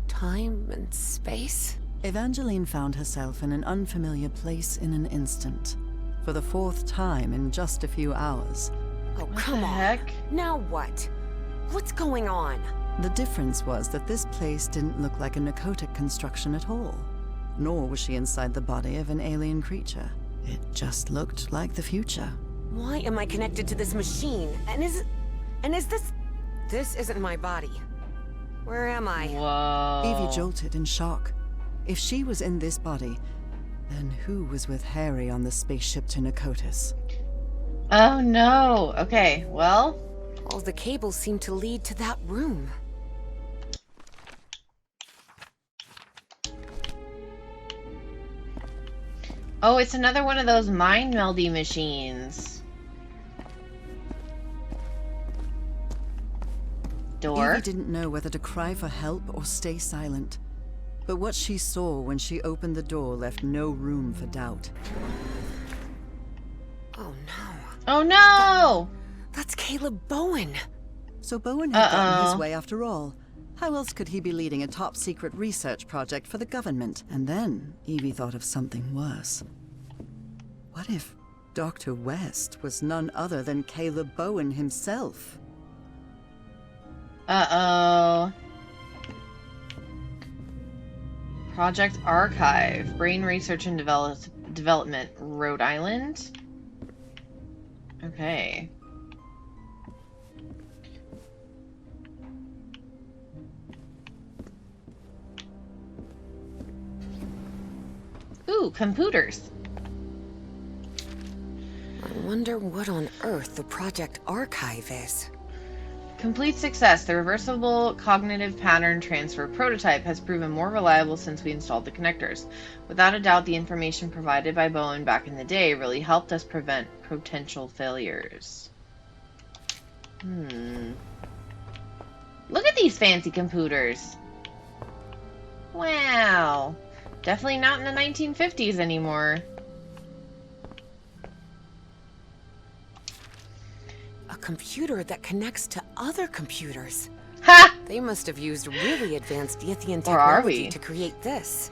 Time and space? Evangeline found herself in an unfamiliar place in an instant. For the 4th time in just a few hours. Oh, What come the on. heck? Now what? What's going on? The difference was that this place didn't look like a narcotic construction at all. Nor was she inside the body of an alien creature. It just looked like the future. Why am I connected to this machine? And is this... This isn't my body. Where am I? Whoa. Evie jolted in shock. If she was in this body, then who was with Harry on the spaceship to Pnaktous? Oh no. Okay, well. All the cables seem to lead to that room. Oh, it's another one of those mind meldy machines. Door. Evie didn't know whether to cry for help or stay silent. But what she saw when she opened the door left no room for doubt. Oh no. Oh no! That's Caleb Bowen. So Bowen had gotten his Uh-oh. way after all. How else could he be leading a top-secret research project for the government? And then Evie thought of something worse. What if Dr. West was none other than Caleb Bowen himself? Uh-oh. Project Archive. Brain Research and Development, Rhode Island. Okay. Ooh, computers. Wonder what on earth the Project Archive is. Complete success. The reversible cognitive pattern transfer prototype has proven more reliable since we installed the connectors. Without a doubt, the information provided by Bowen back in the day really helped us prevent potential failures. Look at these fancy computers. Wow. Definitely not in the 1950s anymore. A computer that connects to other computers. Ha! They must have used really advanced Yithian Or are technology we? to create this.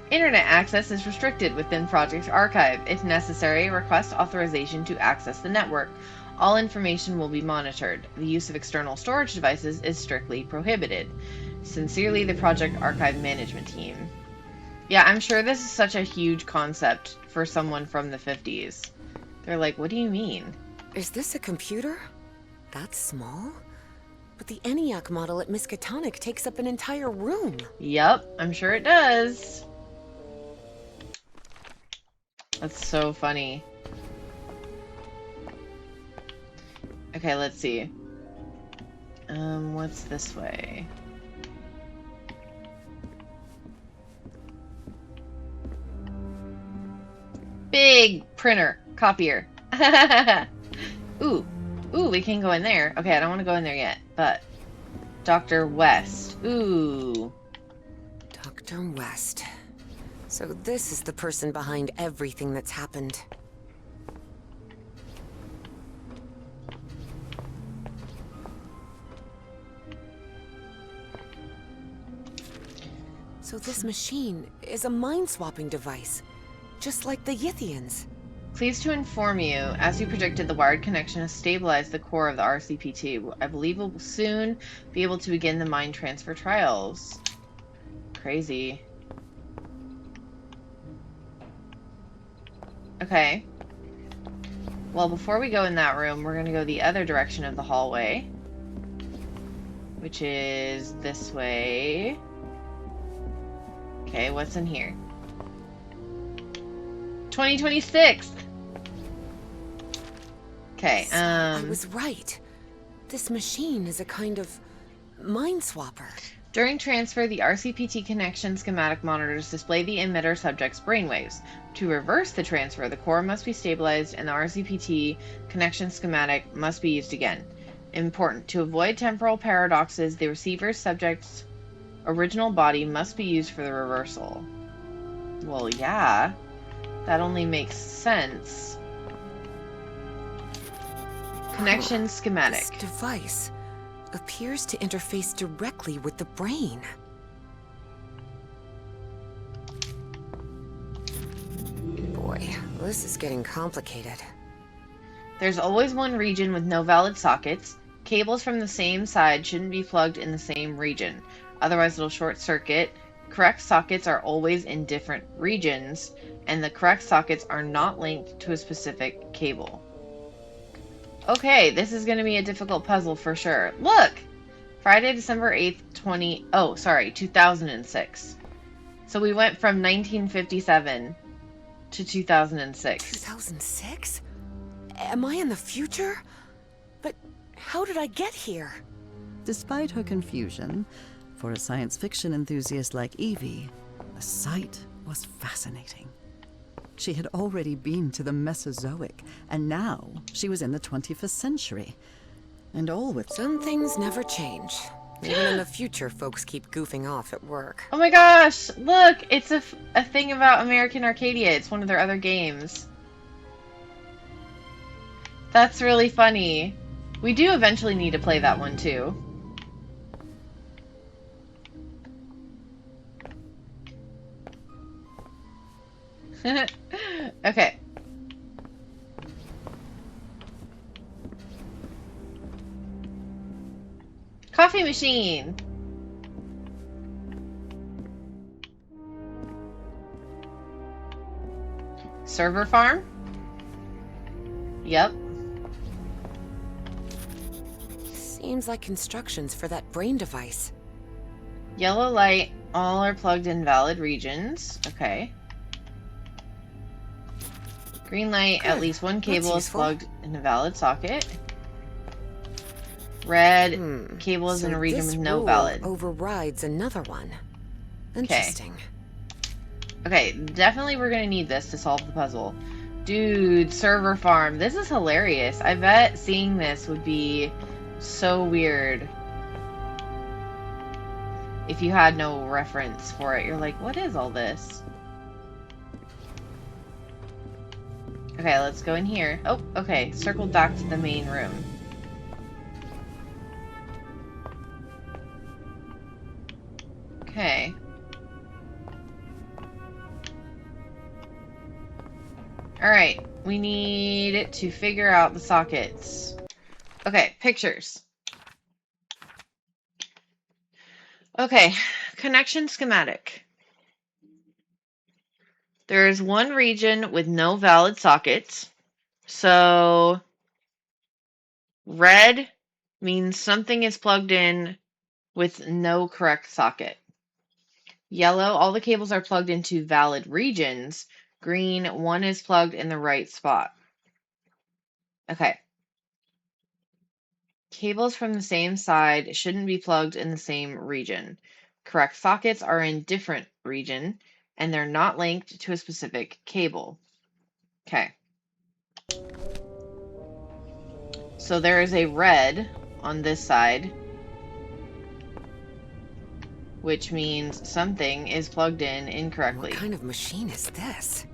Internet access is restricted within Project Archive. If necessary, request authorization to access the network. All information will be monitored. The use of external storage devices is strictly prohibited. Sincerely, the Project Archive Management Team. Yeah, I'm sure this is such a huge concept for someone from the 50s. They're like, what do you mean? Is this a computer? That's small? But the ENIAC model at Miskatonic takes up an entire room. Yep, I'm sure it does. That's so funny. Okay, let's see. What's this way? Big printer, copier. Ooh, we can go in there. Okay, I don't want to go in there yet, but Dr. West. Ooh. Dr. West. So this is the person behind everything that's happened. So this machine is a mind-swapping device, just like the Yithians. Pleased to inform you, as you predicted, the wired connection has stabilized the core of the RCPT. I believe we'll soon be able to begin the mind transfer trials. Crazy. Okay. Well, before we go in that room, we're going to go the other direction of the hallway, which is this way. Okay, what's in here? 2026! Okay, So I was right. This machine is a kind of mind swapper. During transfer, the RCPT connection schematic monitors display the emitter subject's brainwaves. To reverse the transfer, the core must be stabilized and the RCPT connection schematic must be used again. Important. To avoid temporal paradoxes, the receiver's subject's original body must be used for the reversal. Well, yeah. That only makes sense. Connection schematic. This device appears to interface directly with the brain. Boy, this is getting complicated. There's always one region with no valid sockets. Cables from the same side shouldn't be plugged in the same region. Otherwise it'll short circuit. Correct sockets are always in different regions, and the correct sockets are not linked to a specific cable. Okay, this is going to be a difficult puzzle for sure. Look! Friday, December 8th, 2006. So we went from 1957 to 2006. 2006? Am I in the future? But how did I get here? Despite her confusion, for a science fiction enthusiast like Evie, the sight was fascinating. She had already been to the Mesozoic, and now she was in the 21st century. And all with... Some things never change. Even in the future, folks keep goofing off at work. Oh my gosh! Look! It's a thing about American Arcadia. It's one of their other games. That's really funny. We do eventually need to play that one too. Okay. Coffee machine. Server farm? Yep. Seems like instructions for that brain device. Yellow light. All are plugged in valid regions. Okay. Green light, at Good. least one That's cable is useful. plugged in a valid socket. Red, Hmm. cable is in So a region this with no rule valid. overrides another one. Okay. Interesting. Okay, definitely we're gonna need this to solve the puzzle. Dude, server farm. This is hilarious. I bet seeing this would be so weird. If you had no reference for it, you're like, what is all this? Okay, let's go in here. Oh, okay. Circle back to the main room. Okay. Alright. We need to figure out the sockets. Okay, pictures. Okay, connection schematic. There is one region with no valid sockets. So red means something is plugged in with no correct socket. Yellow, all the cables are plugged into valid regions. Green, one is plugged in the right spot. Okay. Cables from the same side shouldn't be plugged in the same region. Correct sockets are in different region, and they're not linked to a specific cable. Okay. So there is a red on this side, which means something is plugged in What incorrectly. kind of machine is this?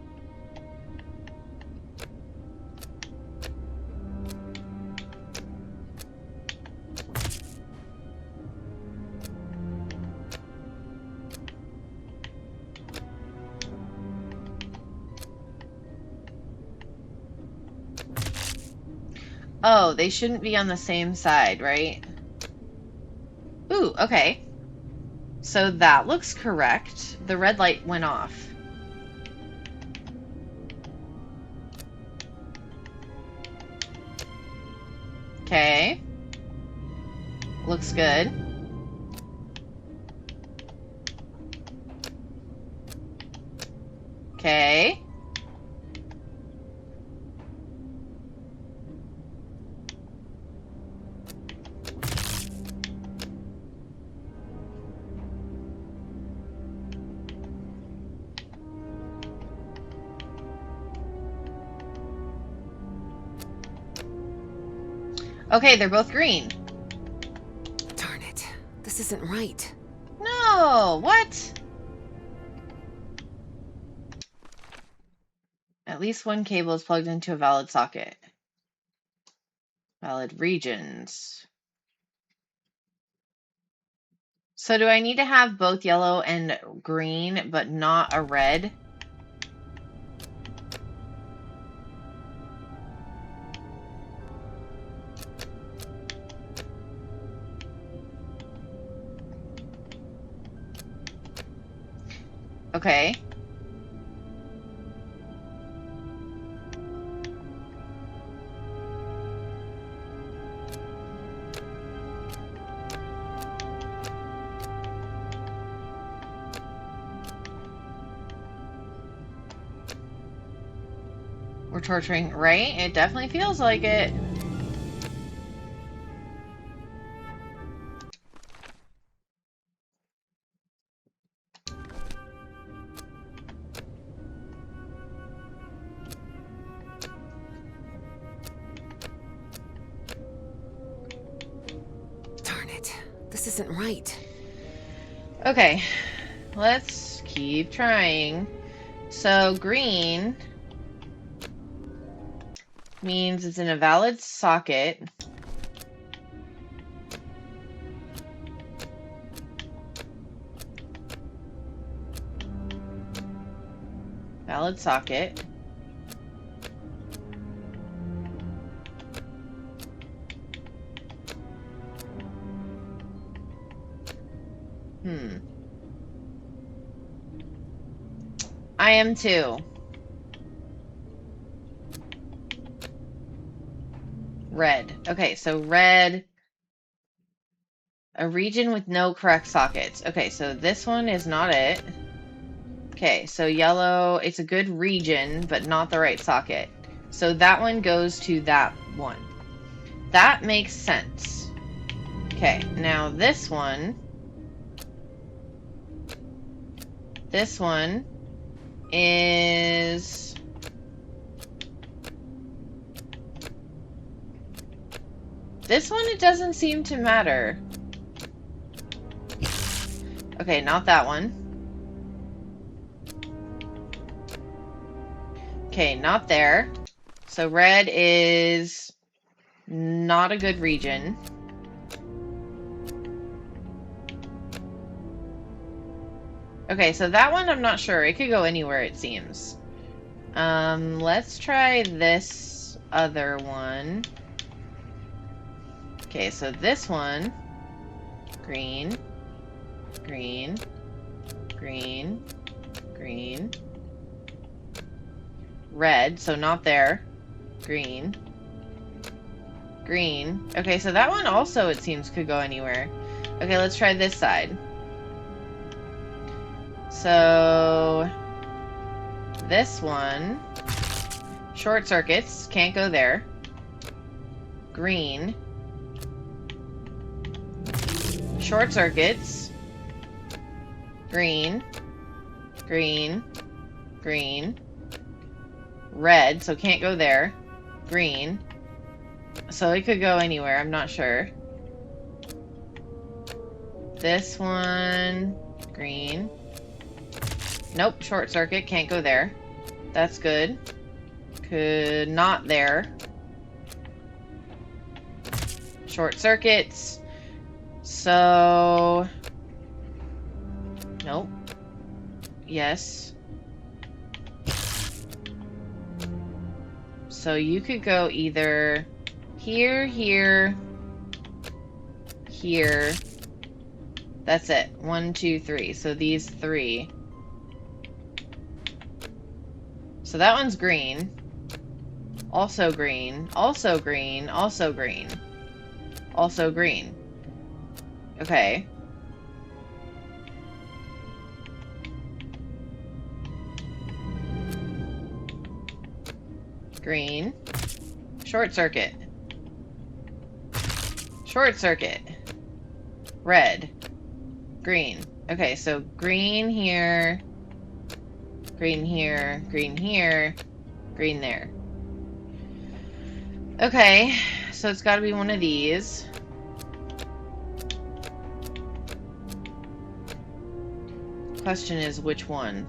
Oh, they shouldn't be on the same side, right? Ooh, okay. So that looks correct. The red light went off. Okay. Looks good. Okay. Okay, they're both green. Darn it. This isn't right. No, what? At least one cable is plugged into a valid socket. Valid regions. So do I need to have both yellow and green, but not a red? Okay. We're torturing, right? It definitely feels like it. Darn it. This isn't right. Okay, let's keep trying. So green means it's in a valid socket. Valid socket. I am too. Red. Okay, so red, a region with no correct sockets. Okay, so this one is not it. Okay, so yellow, it's a good region, but not the right socket. So that one goes to that one. That makes sense. Okay, now this one is... This one, it doesn't seem to matter. Okay, not that one. Okay, not there. So red is not a good region. Okay, so that one I'm not sure. It could go anywhere, it seems. Let's try this other one. Okay, so this one, green, green, green, green, red, so not there, green, green. Okay, so that one also, it seems, could go anywhere. Okay, let's try this side. So, this one, short circuits, can't go there. Green. Short circuits. Green. Green. Green. Red, so can't go there. Green. So it could go anywhere, I'm not sure. This one. Green. Nope, short circuit, can't go there. That's good. Could not there. Short circuits. So... Nope. Yes. So you could go either here, here, here. That's it. 1, 2, 3. So these 3. So that one's green. Also green. Also green. Also green. Also green. Okay. Green. Short circuit. Short circuit. Red. Green. Okay, so green here. Green here. Green here. Green there. Okay, so it's got to be one of these. Question is, which one?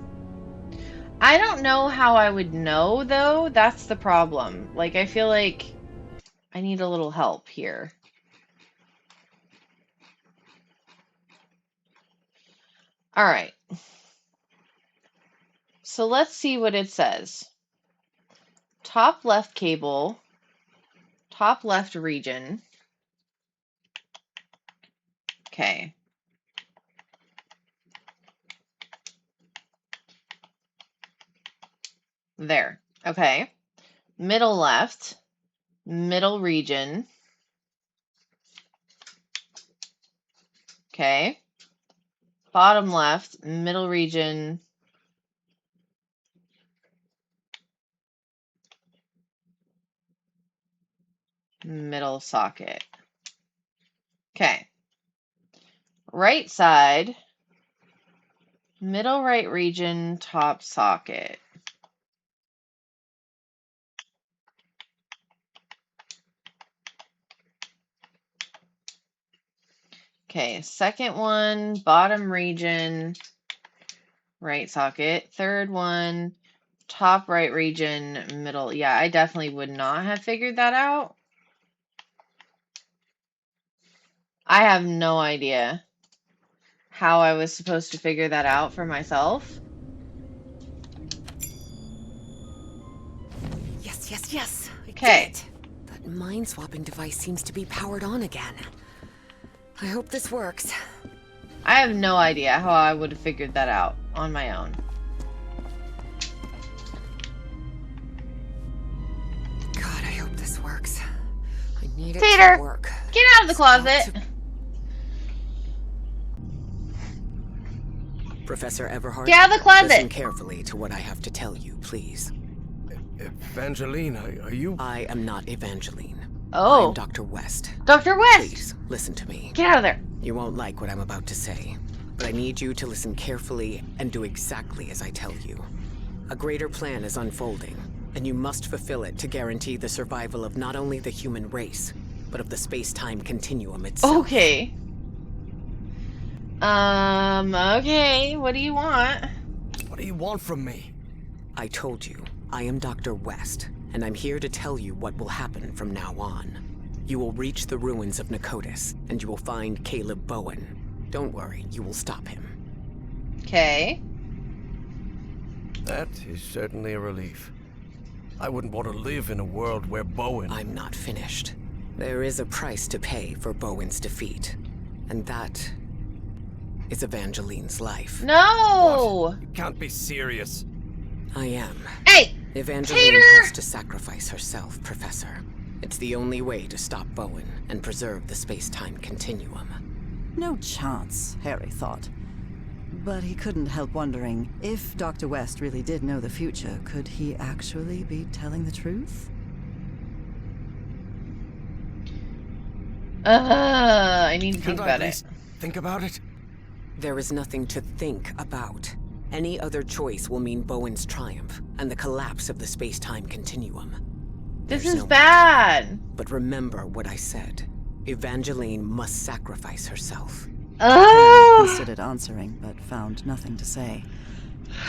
I don't know how I would know, though. That's the problem. Like, I feel like I need a little help here. All right. So let's see what it says. Top left cable, top left region. Okay. There. Okay. Middle left, middle region. Okay. Bottom left, middle region. Middle socket. Okay. Right side, middle right region, top socket. Okay, second one, bottom region, right socket. Third one, top right region, middle. Yeah, I definitely would not have figured that out. I have no idea how I was supposed to figure that out for myself. Yes, yes, yes. I Okay. did it. That mind-swapping device seems to be powered on again. I hope this works. I have no idea how I would have figured that out on my own. God, I hope this works. I need it Peter, to work. get out of the closet. Professor Everhart, Get out of the closet! listen carefully to what I have to tell you, please. Evangeline, are you... I am not Evangeline. I am Oh. Dr. West. Dr. West! Please, listen to me. Get out of there. You won't like what I'm about to say, but I need you to listen carefully and do exactly as I tell you. A greater plan is unfolding, and you must fulfill it to guarantee the survival of not only the human race, but of the space-time continuum itself. Okay. Okay. What do you want? What do you want from me? I told you, I am Dr. West, and I'm here to tell you what will happen from now on. You will reach the ruins of Pnaktous, and you will find Caleb Bowen. Don't worry, you will stop him. Okay. That is certainly a relief. I wouldn't want to live in a world where Bowen... I'm not finished. There is a price to pay for Bowen's defeat, and that is Evangeline's life. No! You can't be serious. I am. Hey! Evangeline Tater! has to sacrifice herself, Professor. It's the only way to stop Bowen and preserve the space-time continuum. No chance, Harry thought. But he couldn't help wondering, if Dr. West really did know the future, could he actually be telling the truth? I need to think Can't I about at it. least think about it? There is nothing to think about. Any other choice will mean Bowen's triumph and the collapse of the space-time continuum. This There's is no bad. But remember what I said. Evangeline must sacrifice herself. Harry Oh! considered answering, but found nothing to say.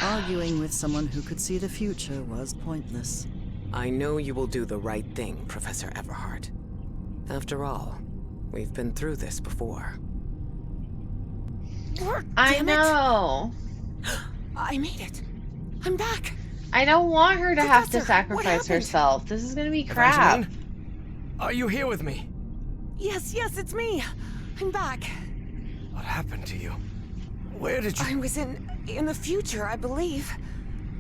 Arguing with someone who could see the future was pointless. I know you will do the right thing, Professor Everhart. After all, we've been through this before. I Damn it. know. I made it. I'm back. I don't want her to have to Professor, what sacrifice happened? herself. This is gonna be crap. Evangeline? Are you here with me? Yes, it's me. I'm back. What happened to you? Where did you... I was in the future, I believe.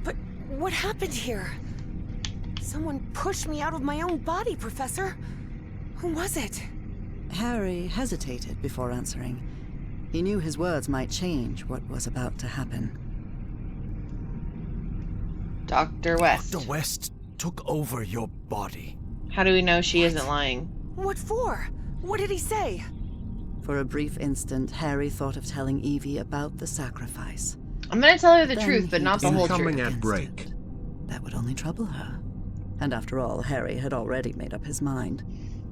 But what happened here? Someone pushed me out of my own body, Professor. Who was it? Harry hesitated before answering. He knew his words might change what was about to happen. Dr. West. Dr. West took over your body. How do we know she isn't lying? What for? What did he say? For a brief instant, Harry thought of telling Evie about the sacrifice. I'm gonna tell her the Then truth, but he not the whole Incoming truth. at against break. it. That would only trouble her. And after all, Harry had already made up his mind.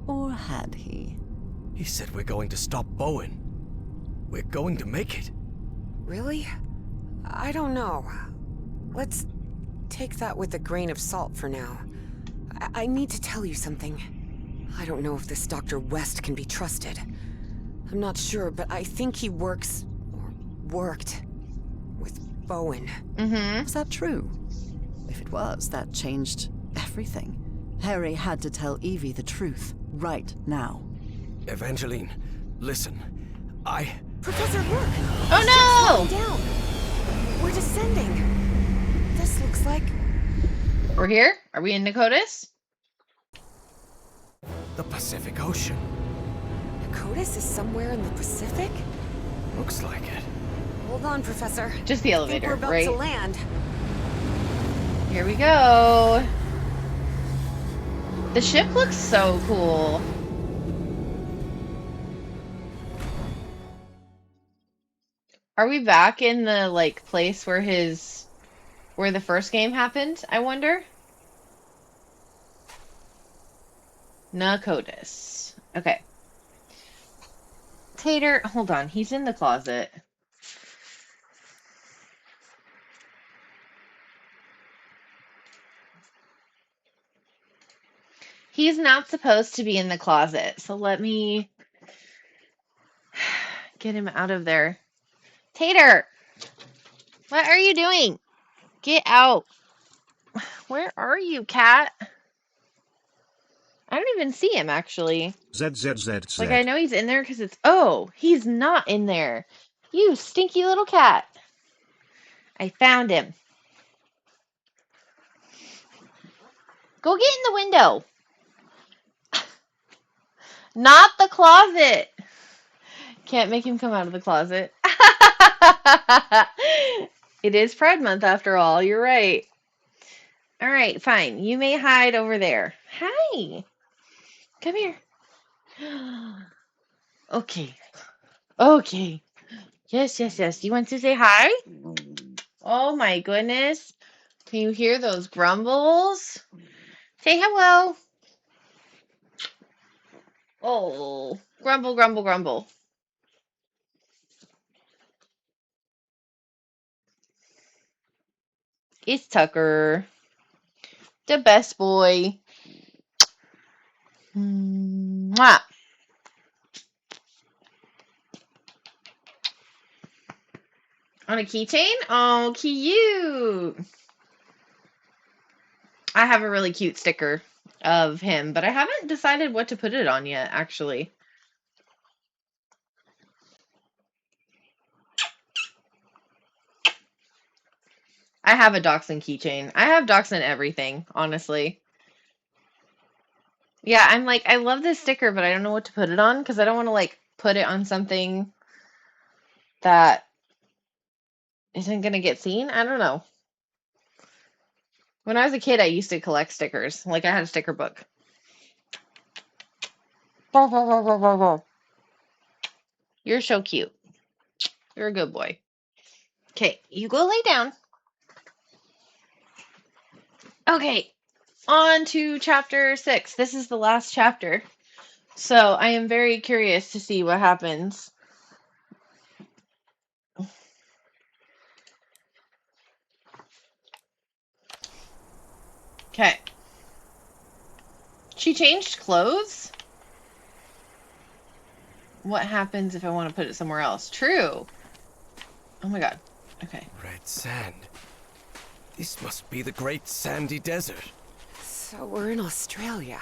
Or had he? He said we're going to stop Bowen. We're going to make it. Really? I don't know. Let's take that with a grain of salt for now. I need to tell you something. I don't know if this Dr. West can be trusted. I'm not sure, but I think he works, or worked, with Bowen. Mm-hmm. Was that true? If it was, that changed everything. Harry had to tell Evie the truth, right now. Evangeline, listen. Professor, look! Oh Ship's slowing down. We're descending. This looks like... no! We're here? Are we in Pnaktous? The Pacific Ocean. Pnaktous is somewhere in the Pacific? Looks like it. Hold on, Professor. Just the I think we're elevator, about right? to land. Here we go. The ship looks so cool. Are we back in the like place where the first game happened, I wonder? Pnaktous. Okay. Tater, hold on, he's in the closet. He's not supposed to be in the closet, so let me get him out of there. Tater! What are you doing? Get out. Where are you, cat? I don't even see him, actually. ZZZZ. Like, I know he's in there because it's... Oh, he's not in there. You stinky little cat. I found him. Go get in the window. Not the closet. Can't make him come out of the closet. It is Pride Month after all. You're right. All right, fine. You may hide over there. Hi. Come here. Okay. Okay. Yes, yes, yes. You want to say hi? Oh my goodness. Can you hear those grumbles? Say hello. Oh, grumble, grumble, grumble. It's Tucker, the best boy. Mwah. On a keychain? Oh, cute. I have a really cute sticker of him, but I haven't decided what to put it on yet, actually. I have a Dachshund keychain. I have Dachshund everything, honestly. Yeah, I'm like, I love this sticker, but I don't know what to put it on because I don't want to, like, put it on something that isn't going to get seen. I don't know. When I was a kid, I used to collect stickers. Like, I had a sticker book. You're so cute. You're a good boy. Okay, you go lay down. Okay, on to chapter 6. This is the last chapter. So I am very curious to see what happens. Okay. She changed clothes? What happens if I want to put it somewhere else? True. Oh my god. Okay. Red sand. This must be the great sandy desert. So we're in Australia.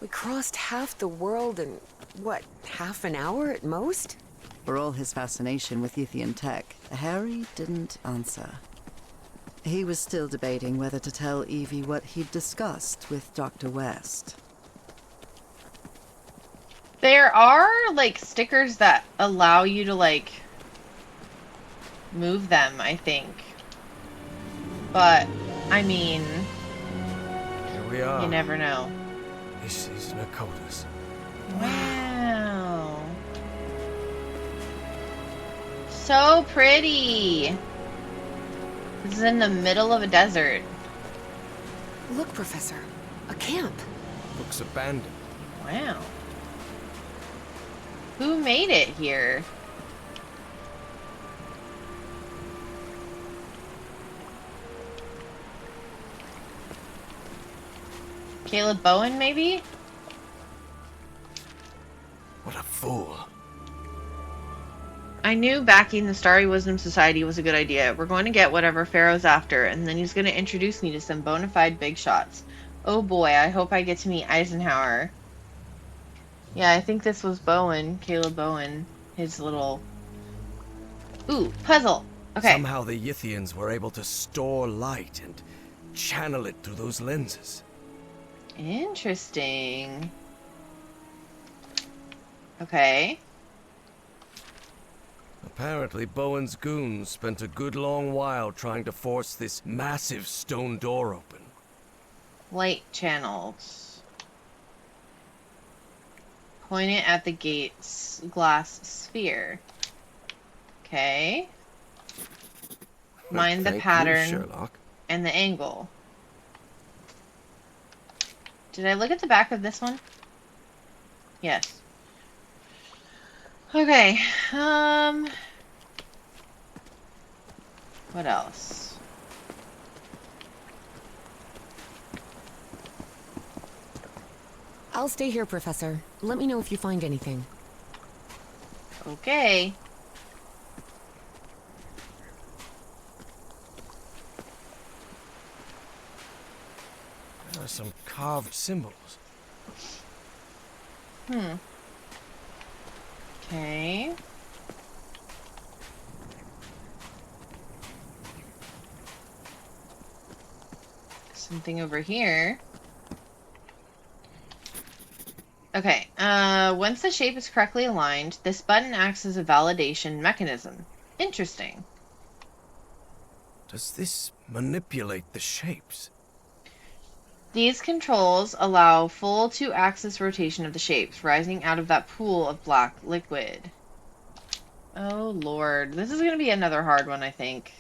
We crossed half the world in, what, half an hour at most? For all his fascination with Yithian tech, Harry didn't answer. He was still debating whether to tell Evie what he'd discussed with Dr. West. There are, like, stickers that allow you to, like, move them, I think. But, I mean, Here we are. you never know. This is Pnaktous. Wow. So pretty. This is in the middle of a desert. Look, Professor. A camp. Looks abandoned. Wow. Who made it here? Caleb Bowen, maybe? What a fool. I knew backing the Starry Wisdom Society was a good idea. We're going to get whatever Pharaoh's after, and then he's going to introduce me to some bona fide big shots. Oh boy, I hope I get to meet Eisenhower. Yeah, I think this was Bowen, Caleb Bowen, his little... Ooh, puzzle! Okay. Somehow the Yithians were able to store light and channel it through those lenses. Interesting. Okay. Apparently, Bowen's goons spent a good long while trying to force this massive stone door open. Light channels. Point it at the gate's glass sphere. Okay. Mind the Thank you, pattern Sherlock. and the angle. Did I look at the back of this one? Yes. Okay. What else? I'll stay here, Professor. Let me know if you find anything. Okay. There are some carved symbols. Okay. Something over here. Okay, once the shape is correctly aligned, this button acts as a validation mechanism. Interesting. Does this manipulate the shapes? These controls allow full two-axis rotation of the shapes, rising out of that pool of black liquid. Oh, Lord. This is going to be another hard one, I think.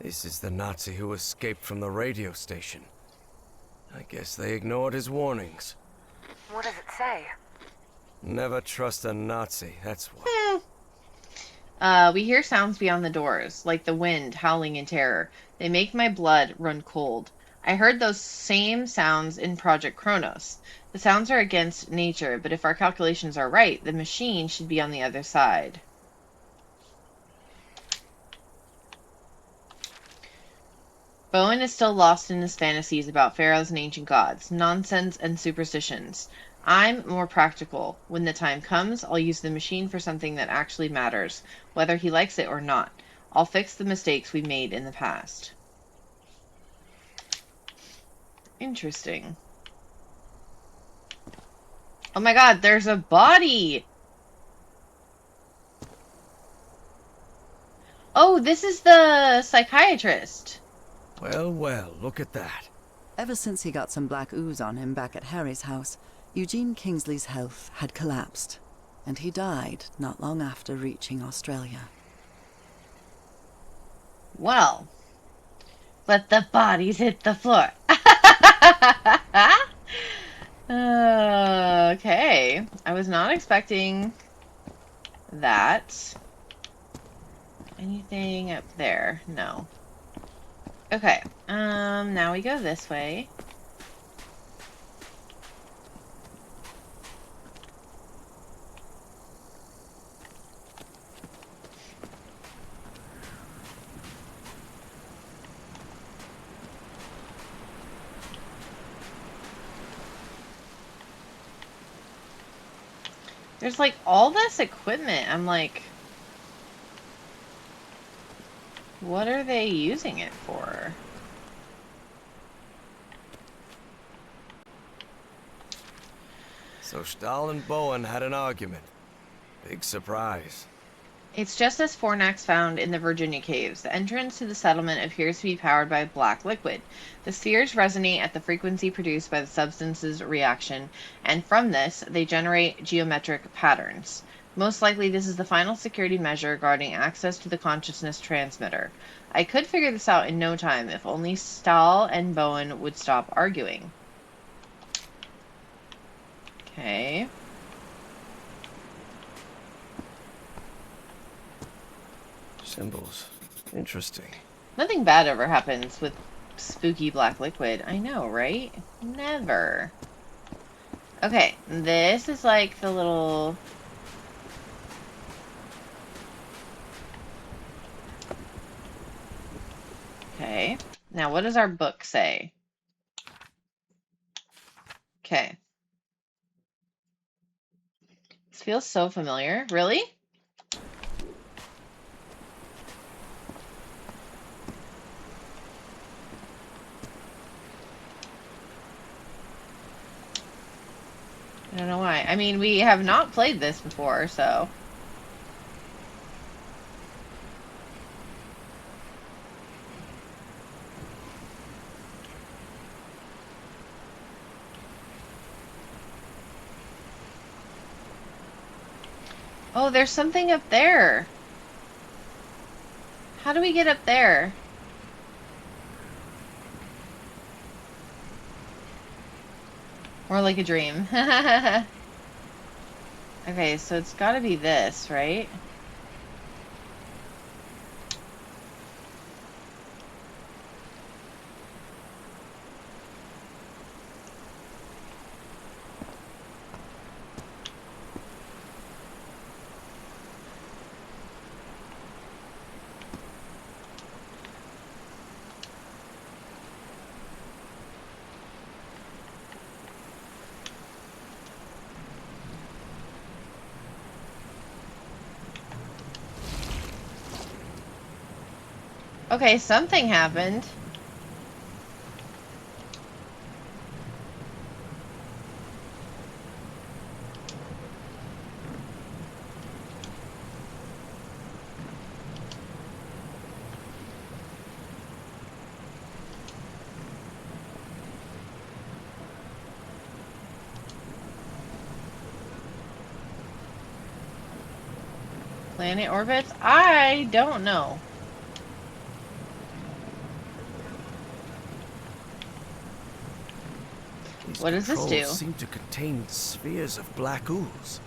This is the Nazi who escaped from the radio station. I guess they ignored his warnings. What does it say? Never trust a Nazi, that's what. We hear sounds beyond the doors, like the wind howling in terror. They make my blood run cold. I heard those same sounds in Project Kronos. The sounds are against nature, but if our calculations are right, the machine should be on the other side. Bowen is still lost in his fantasies about pharaohs and ancient gods, nonsense and superstitions. I'm more practical. When the time comes, I'll use the machine for something that actually matters, whether he likes it or not. I'll fix the mistakes we made in the past. Interesting. Oh my god, there's a body! Oh, this is the psychiatrist. Well, well, look at that. Ever since he got some black ooze on him back at Harry's house, Eugene Kingsley's health had collapsed, and he died not long after reaching Australia. Well, let the bodies hit the floor. Okay. I was not expecting that. Anything up there? No. Okay. Now we go this way. There's like all this equipment. I'm like, what are they using it for? So Stahl and Bowen had an argument. Big surprise. It's just as Fornax found in the Virginia caves. The entrance to the settlement appears to be powered by black liquid. The spheres resonate at the frequency produced by the substance's reaction, and from this, they generate geometric patterns. Most likely, this is the final security measure guarding access to the consciousness transmitter. I could figure this out in no time if only Stahl and Bowen would stop arguing. Okay. Symbols. Interesting. Nothing bad ever happens with spooky black liquid. I know, right? Never. Okay, this is like the little... Okay. Now, what does our book say? Okay. This feels so familiar. Really? I don't know why. I mean, we have not played this before, so... Oh, there's something up there. How do we get up there? More like a dream. Okay, so it's gotta be this, right? Okay, something happened. Planet orbits? I don't know. These What does this controls do? seem to contain spheres of black ooze.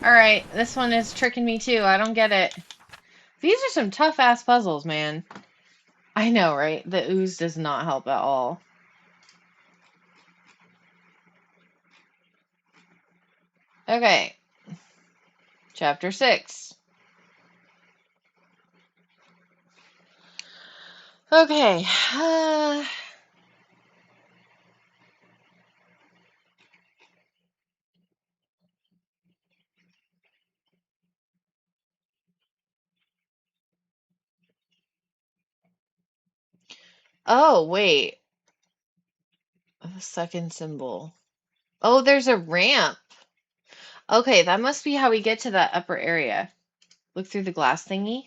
Alright, this one is tricking me too. I don't get it. These are some tough-ass puzzles, man. I know, right? The ooze does not help at all. Okay. Chapter 6. Okay. Oh, wait. The second symbol. Oh, there's a ramp. Okay, that must be how we get to that upper area. Look through the glass thingy.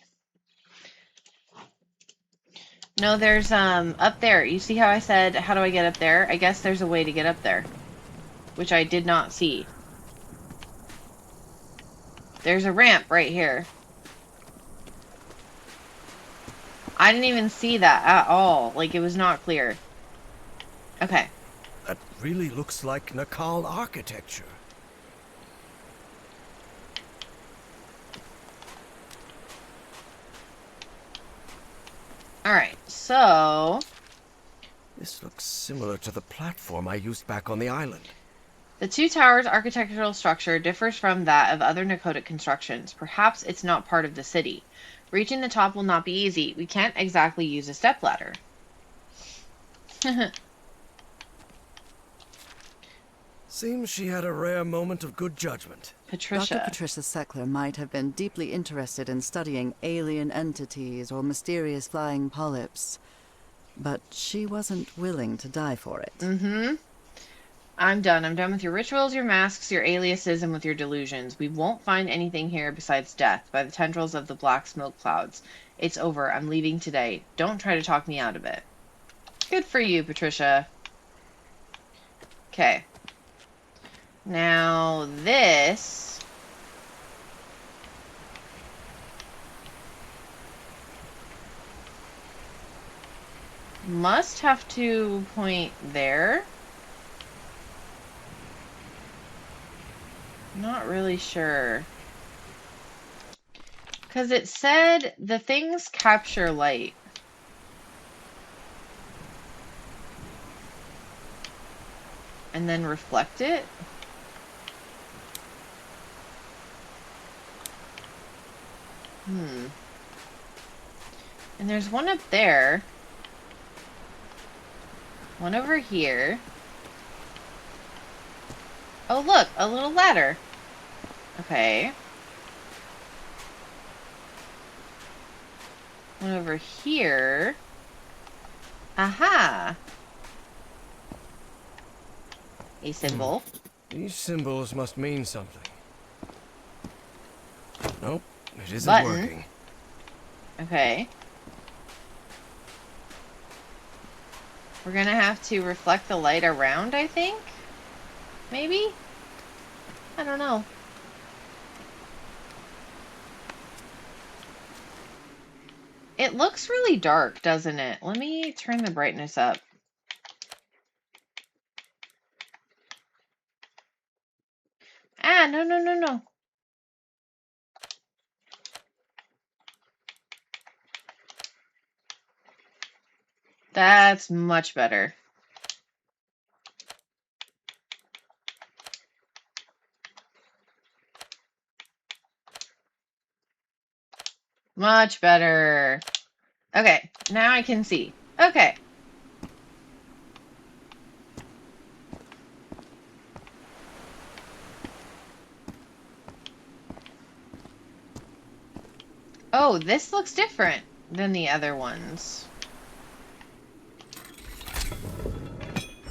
No, there's up there. You see how I said, how do I get up there? I guess there's a way to get up there, which I did not see. There's a ramp right here. I didn't even see that at all. Like, it was not clear. Okay. That really looks like Nakal architecture. Alright, so... This looks similar to the platform I used back on the island. The two towers' architectural structure differs from that of other Nakota constructions. Perhaps it's not part of the city. Reaching the top will not be easy. We can't exactly use a stepladder. Seems she had a rare moment of good judgment. Patricia. Dr. Patricia Seckler might have been deeply interested in studying alien entities or mysterious flying polyps, but she wasn't willing to die for it. Mm-hmm. I'm done. I'm done with your rituals, your masks, your aliases, and with your delusions. We won't find anything here besides death by the tendrils of the black smoke clouds. It's over. I'm leaving today. Don't try to talk me out of it. Good for you, Patricia. Okay. Now, this... must have to point there. Not really sure. Because it said the things capture light. And then reflect it. And there's one up there. One over here. Oh, look, a little ladder. Okay. One over here. Aha! A symbol. These symbols must mean something. Nope, it isn't Button. working. Okay. We're gonna have to reflect the light around, I think? Maybe? I don't know. It looks really dark, doesn't it? Let me turn the brightness up. Ah, no, no, no, no. That's much better. Much better. Okay, now I can see. Okay. Oh, this looks different than the other ones.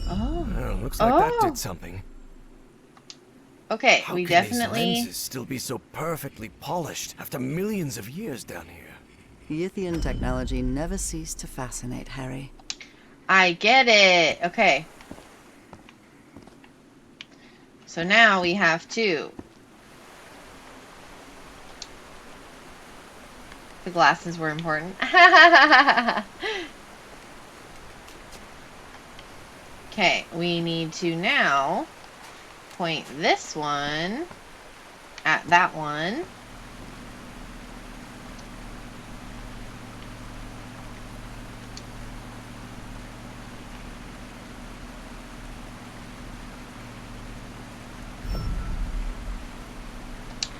Oh. Looks like that Oh, did something. okay. How We can these definitely. lenses still be so perfectly polished after millions of years down here? Yithian technology never ceased to fascinate Harry. I get it. Okay. So now we have two. The glasses were important. Okay, we need to now point this one at that one.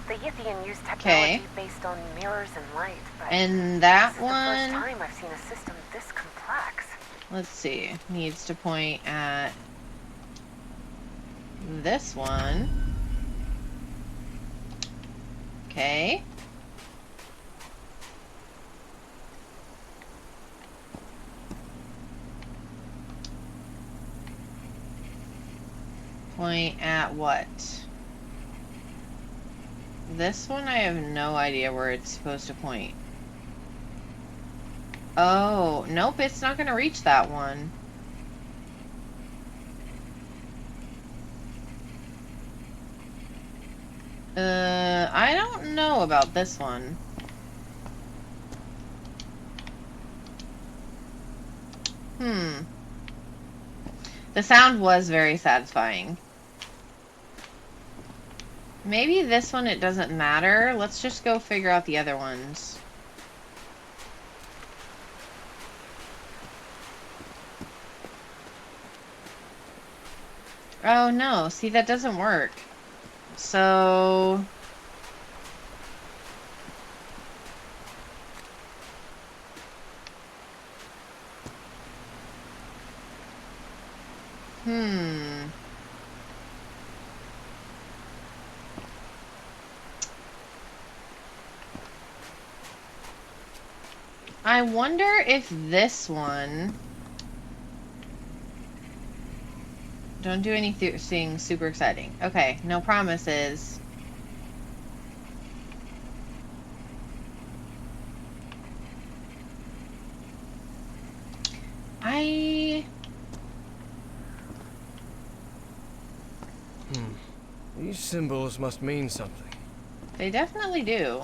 The Yithian used Okay. technology based on mirrors and light, but And that this is the first one, time I've seen a system this complex. let's see, needs to point at this one. Okay. Point at what? This one, I have no idea where it's supposed to point. Oh, nope, it's not going to reach that one. I don't know about this one. The sound was very satisfying. Maybe this one, it doesn't matter. Let's just go figure out the other ones. Oh, no. See, that doesn't work. So... I wonder if this one... Don't do anything super exciting. Okay, no promises. These symbols must mean something. They definitely do.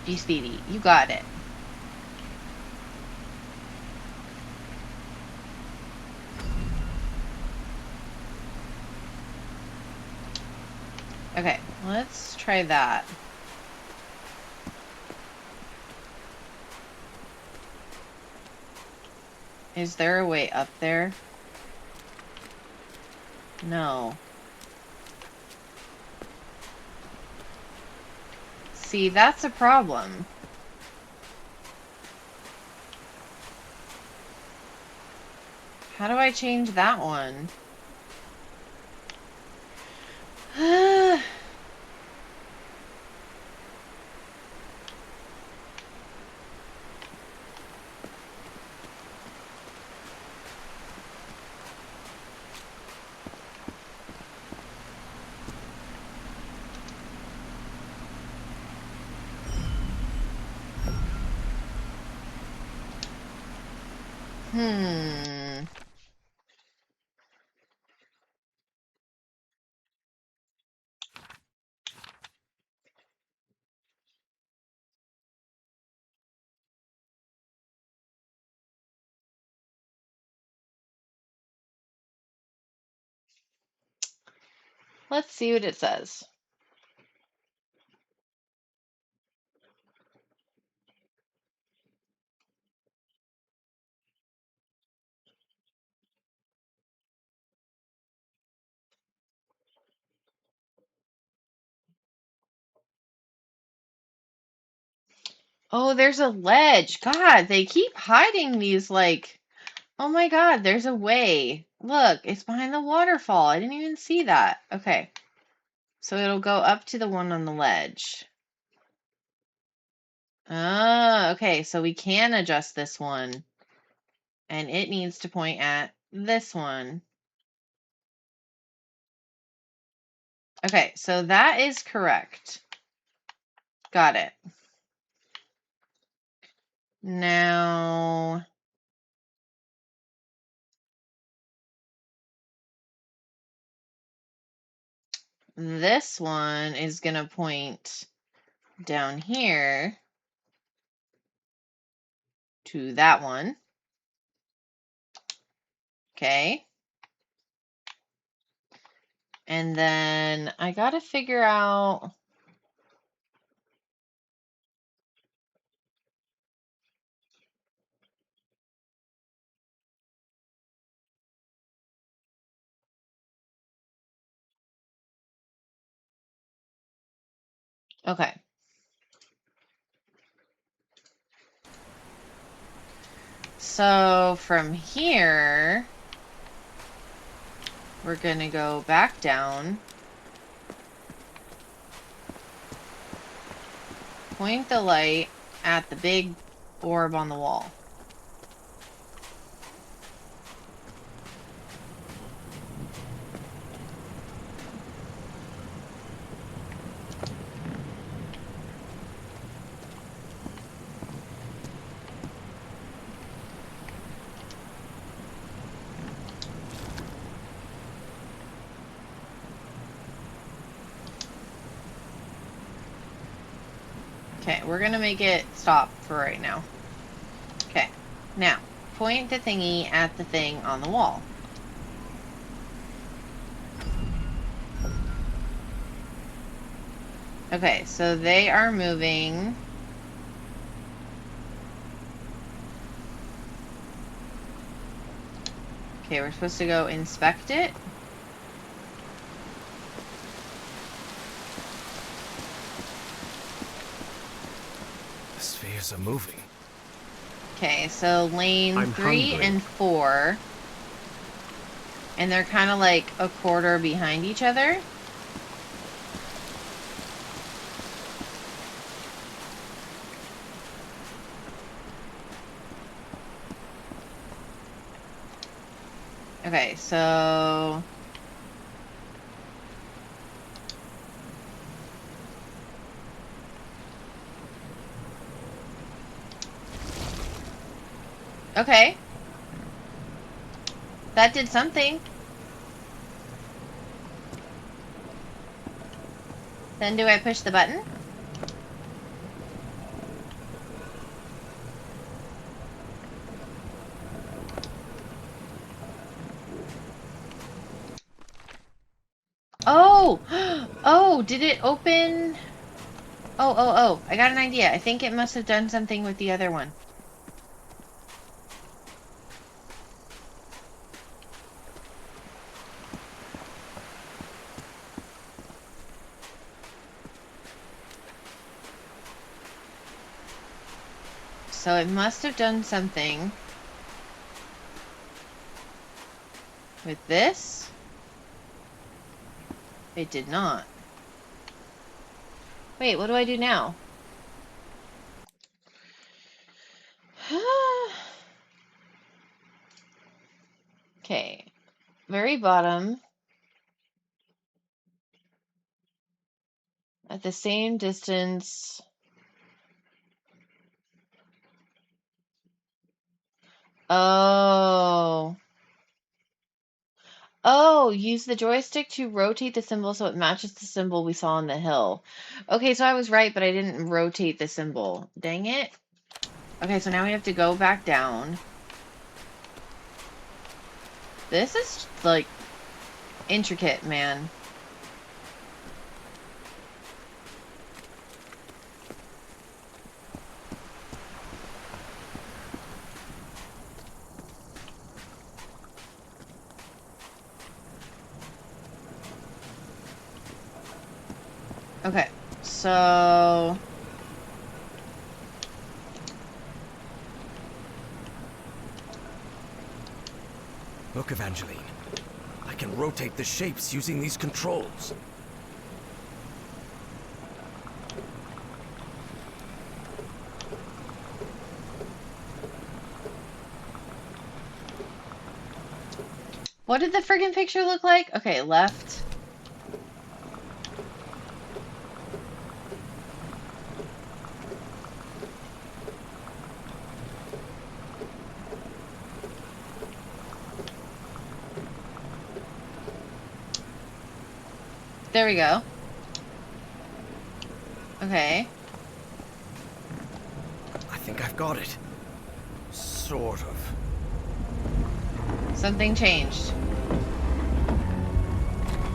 Be speedy. You got it. Okay, let's try that. Is there a way up there? No. See, that's a problem. How do I change that one? Hmm. Let's see what it says. Oh, there's a ledge. God, they keep hiding these, like, Oh my God, there's a way. Look, it's behind the waterfall. I didn't even see that. Okay. So it'll go up to the one on the ledge. Ah, okay. So we can adjust this one. And it needs to point at this one. Okay, so that is correct. Got it. Now, this one is going to point down here to that one. Okay. And then I got to figure out. Okay. So from here, we're going to go back down. Point the light at the big orb on the wall. Okay, we're going to make it stop for right now. Okay, now point the thingy at the thing on the wall. Okay, so they are moving. Okay, we're supposed to go inspect it. The spheres are moving. Okay, so lane I'm 3 hungry. and 4. And they're kind of like a quarter behind each other. Okay, so okay. That did something. Then do I push the button? Oh! Oh, did it open? Oh. I got an idea. I think it must have done something with the other one. So it must have done something with this. It did not. Wait, what do I do now? Okay, very bottom. At the same distance. Oh. Oh, use the joystick to rotate the symbol so it matches the symbol we saw on the hill. Okay, so I was right, but I didn't rotate the symbol. Dang it. Okay, so now we have to go back down. This is, like, intricate, man. Okay, so Look, Evangeline. I can rotate the shapes using these controls. What did the friggin' picture look like? Okay, left. There we go. Okay. I think I've got it. Sort of. Something changed.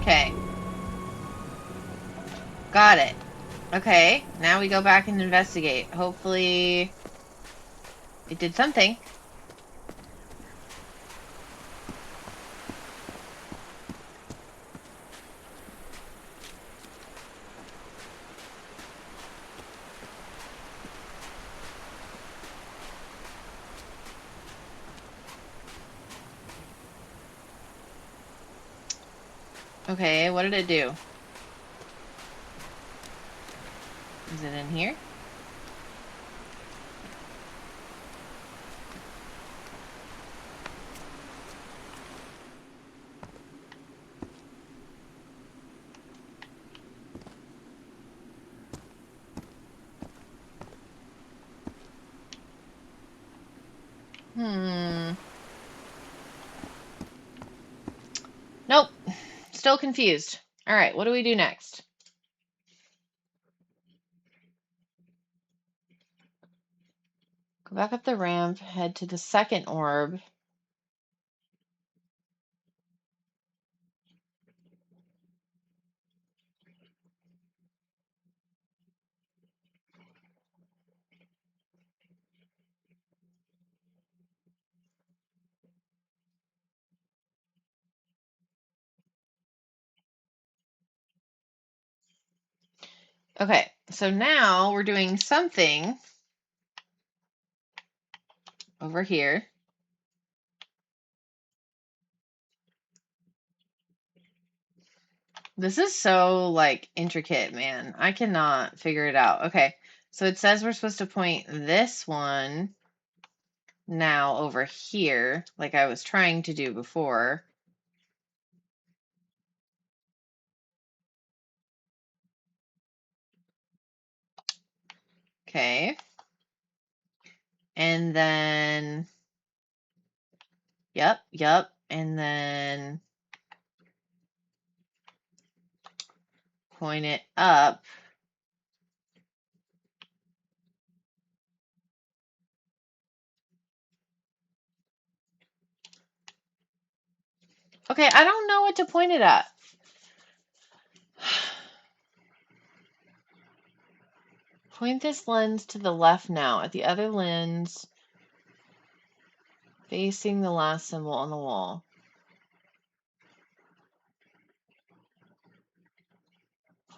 Okay. Got it. Okay, now we go back and investigate. Hopefully it did something. Okay, what did it do? Is it in here? Nope. Still confused. All right, what do we do next? Go back up the ramp, head to the second orb. Okay, so now we're doing something over here. This is so, like, intricate, man. I cannot figure it out. Okay, so it says we're supposed to point this one now over here, like I was trying to do before. Okay. And then, yep. And then point it up. Okay, I don't know what to point it at. Point this lens to the left now, at the other lens, facing the last symbol on the wall.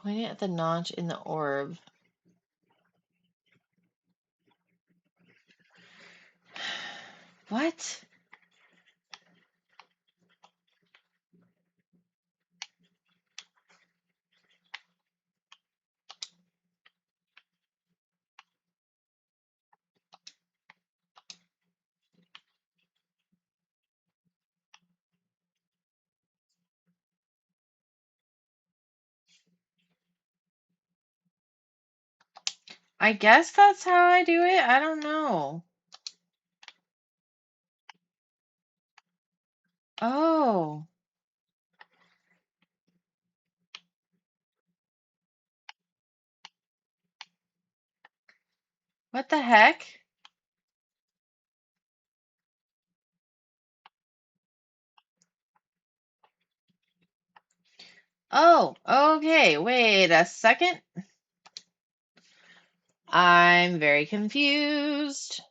Point it at the notch in the orb. What? I guess that's how I do it. I don't know. Oh, what the heck? Oh, okay. Wait a second. I'm very confused.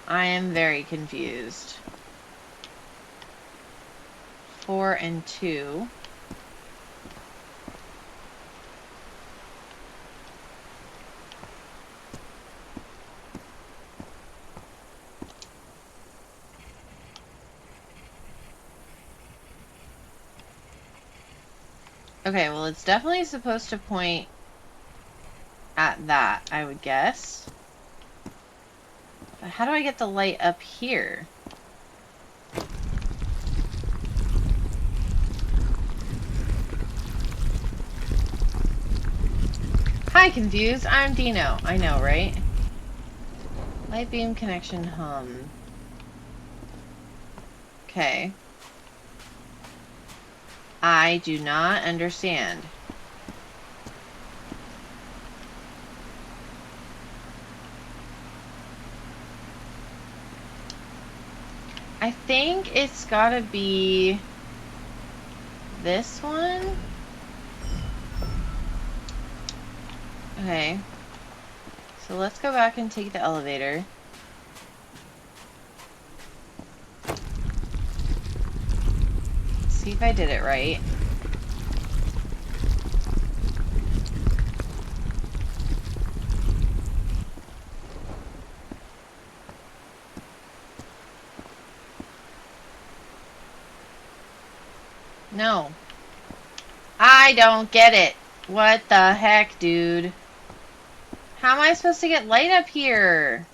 I am very confused. 4 and 2. Okay, well, it's definitely supposed to point at that, I would guess. But how do I get the light up here? Hi, Confused. I'm Dino. I know, right? Light beam connection hum. Okay. I do not understand. I think it's gotta be this one. Okay. So let's go back and take the elevator. See if I did it right. No. I don't get it. What the heck, dude? How am I supposed to get light up here?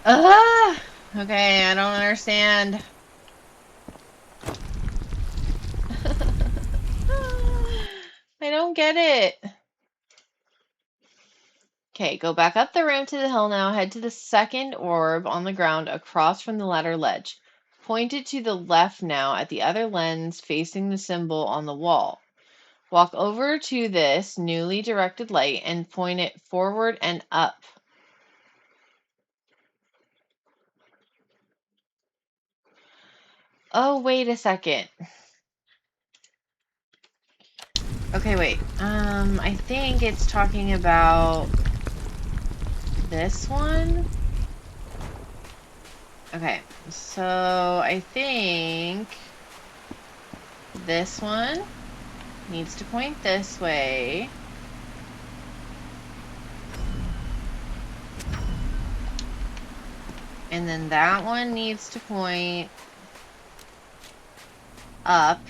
Ugh! Okay, I don't understand. I don't get it. Okay, go back up the ramp to the hill now. Head to the second orb on the ground across from the ladder ledge. Point it to the left now at the other lens facing the symbol on the wall. Walk over to this newly directed light and point it forward and up. Oh, wait a second. Okay, wait. I think it's talking about this one. Okay, so I think this one needs to point this way. And then that one needs to point up.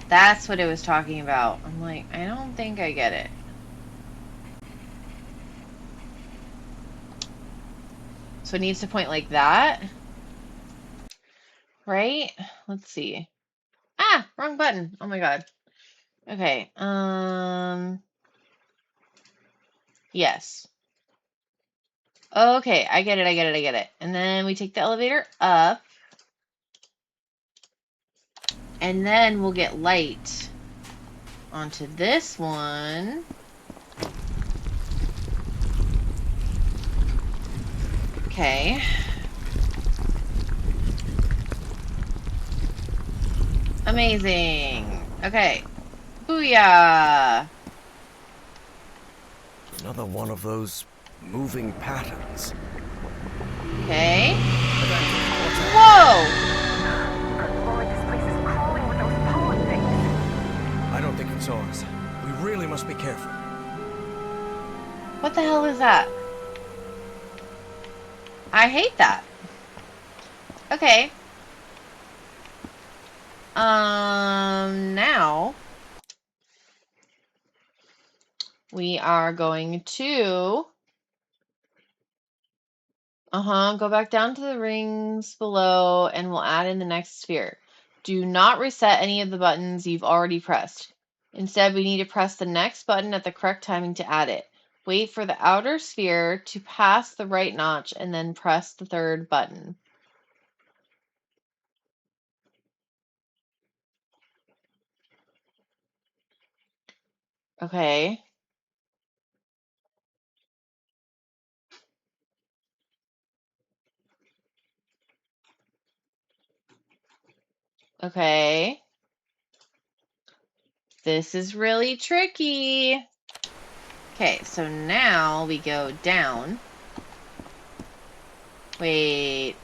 That's what it was talking about. I'm like, I don't think I get it. So it needs to point like that. Right? Let's see. Ah, wrong button. Oh my god. Okay. Yes. Okay, I get it, I get it, I get it. And then we take the elevator up. And then we'll get light onto this one. Okay. Amazing. Okay. Booyah! Another one of those moving patterns. Okay. Whoa! Good lord, this place is crawling with those pollen things. I don't think it's ours. We really must be careful. What the hell is that? I hate that. Okay. Now we are going to go back down to the rings below and we'll add in the next sphere. Do not reset any of the buttons you've already pressed. Instead, we need to press the next button at the correct timing to add it. Wait for the outer sphere to pass the right notch and then press the third button. Okay. Okay. This is really tricky. Okay, so now we go down. Wait.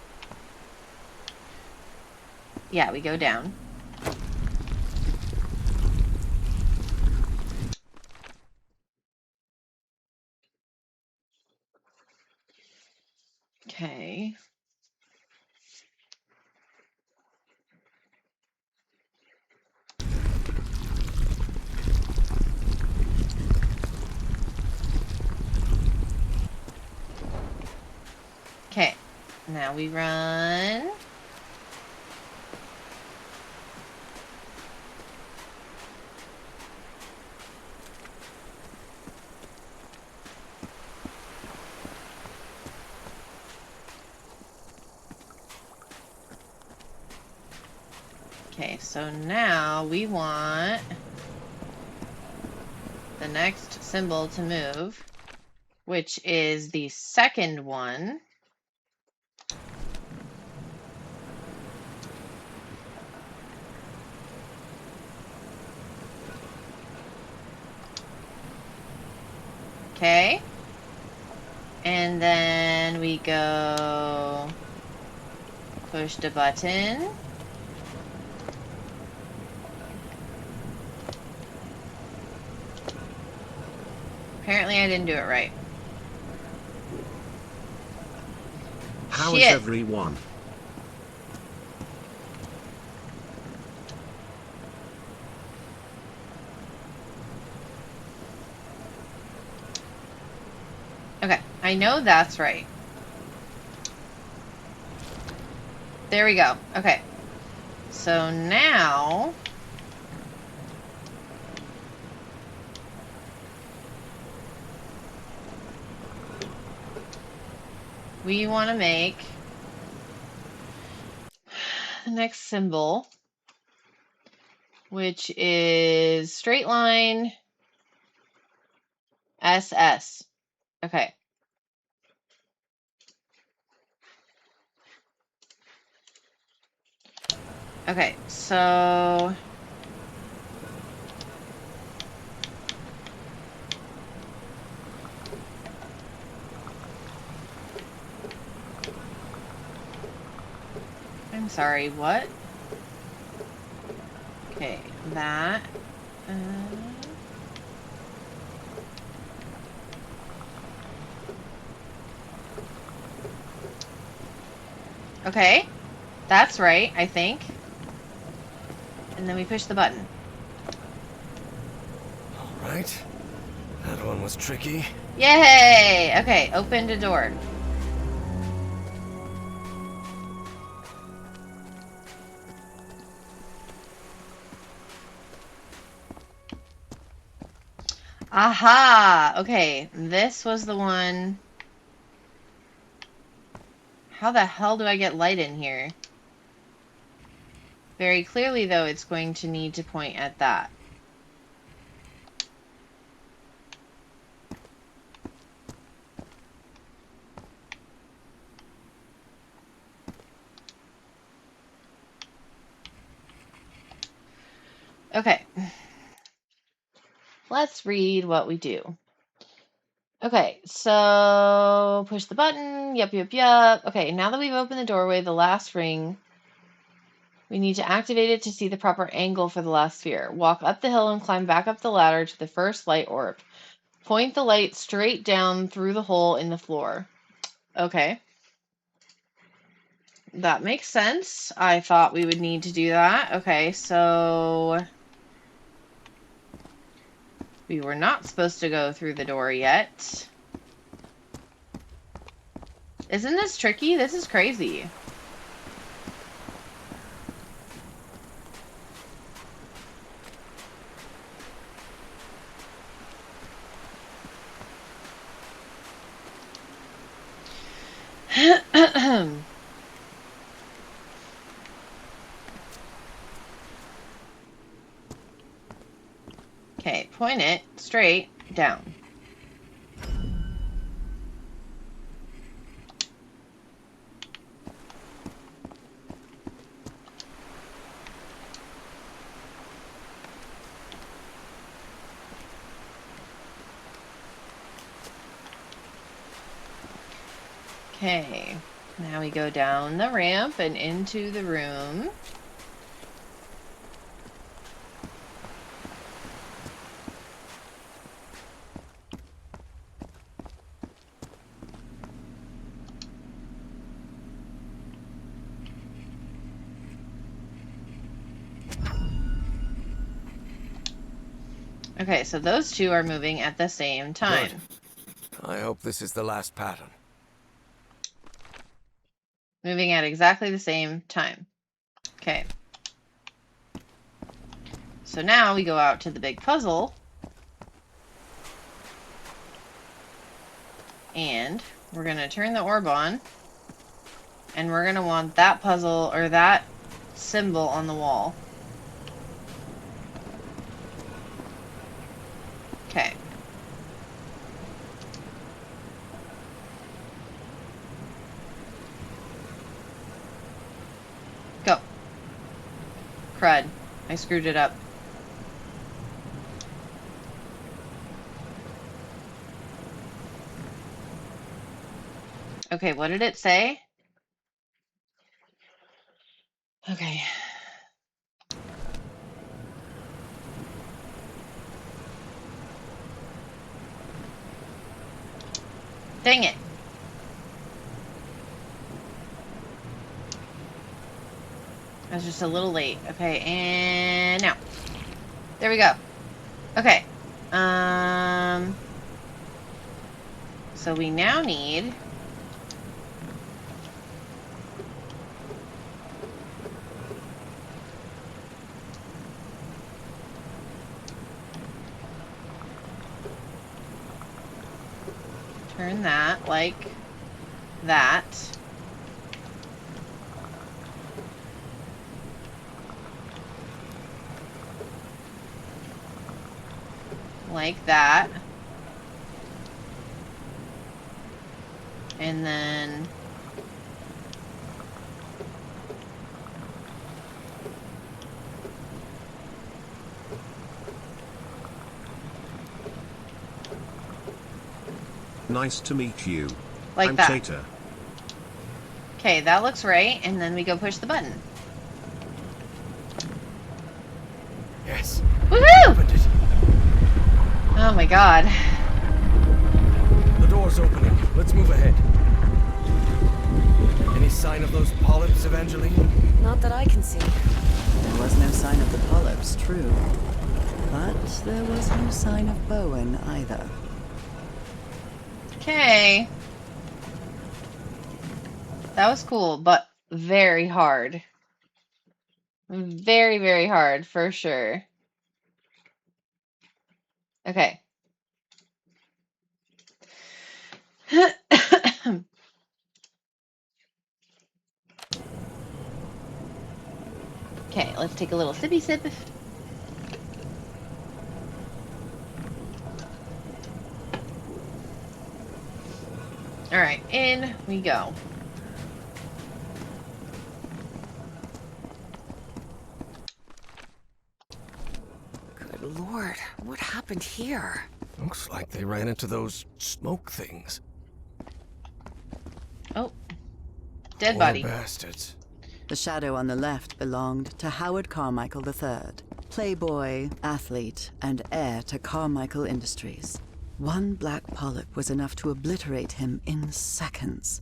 Yeah, we go down. Okay. Okay, now we run. Okay, so now we want the next symbol to move, which is the second one. Okay. And then we go push the button. Apparently I didn't do it right. How is Shit. everyone? Okay, I know that's right. There we go. Okay. So now we want to make the next symbol, which is straight line SS. Okay. Okay, so I'm sorry, what? Okay, that. Uh, okay, that's right, I think. And then we push the button. All right. That one was tricky. Yay! Okay, opened a door. Aha! Okay, this was the one. How the hell do I get light in here? Very clearly, though, it's going to need to point at that. Okay. Let's read what we do. Okay, so push the button. Yep, yep, yep. Okay, now that we've opened the doorway, the last ring, we need to activate it to see the proper angle for the last sphere. Walk up the hill and climb back up the ladder to the first light orb. Point the light straight down through the hole in the floor. Okay. That makes sense. I thought we would need to do that. Okay, so we were not supposed to go through the door yet. Isn't this tricky? This is crazy. Okay, point it straight down. Okay, now we go down the ramp and into the room. Okay, so those two are moving at the same time. Good. I hope this is the last pattern. Moving at exactly the same time. Okay. So now we go out to the big puzzle. And we're going to turn the orb on. And we're going to want that puzzle, or that symbol on the wall. Okay. Go. Crud. I screwed it up. Okay, what did it say? Okay. Dang it. I was just a little late. Okay, and now. There we go. Okay. So we now need turn that like that. Like that. And then Nice to meet you. like I'm that. Tater. Okay, that looks right. And then we go push the button. Yes. Woohoo! Opened it. Oh my god. The door's opening. Let's move ahead. Any sign of those polyps, Evangeline? Not that I can see. There was no sign of the polyps, true. But there was no sign of Bowen either. Okay. That was cool, but very hard. Very, very hard, for sure. Okay. Okay, let's take a little sippy sip. Alright, in we go. Good lord, what happened here? Looks like they ran into those smoke things. Oh. Dead Poor body. bastards. The shadow on the left belonged to Howard Carmichael III, playboy, athlete, and heir to Carmichael Industries. One black polyp was enough to obliterate him in seconds.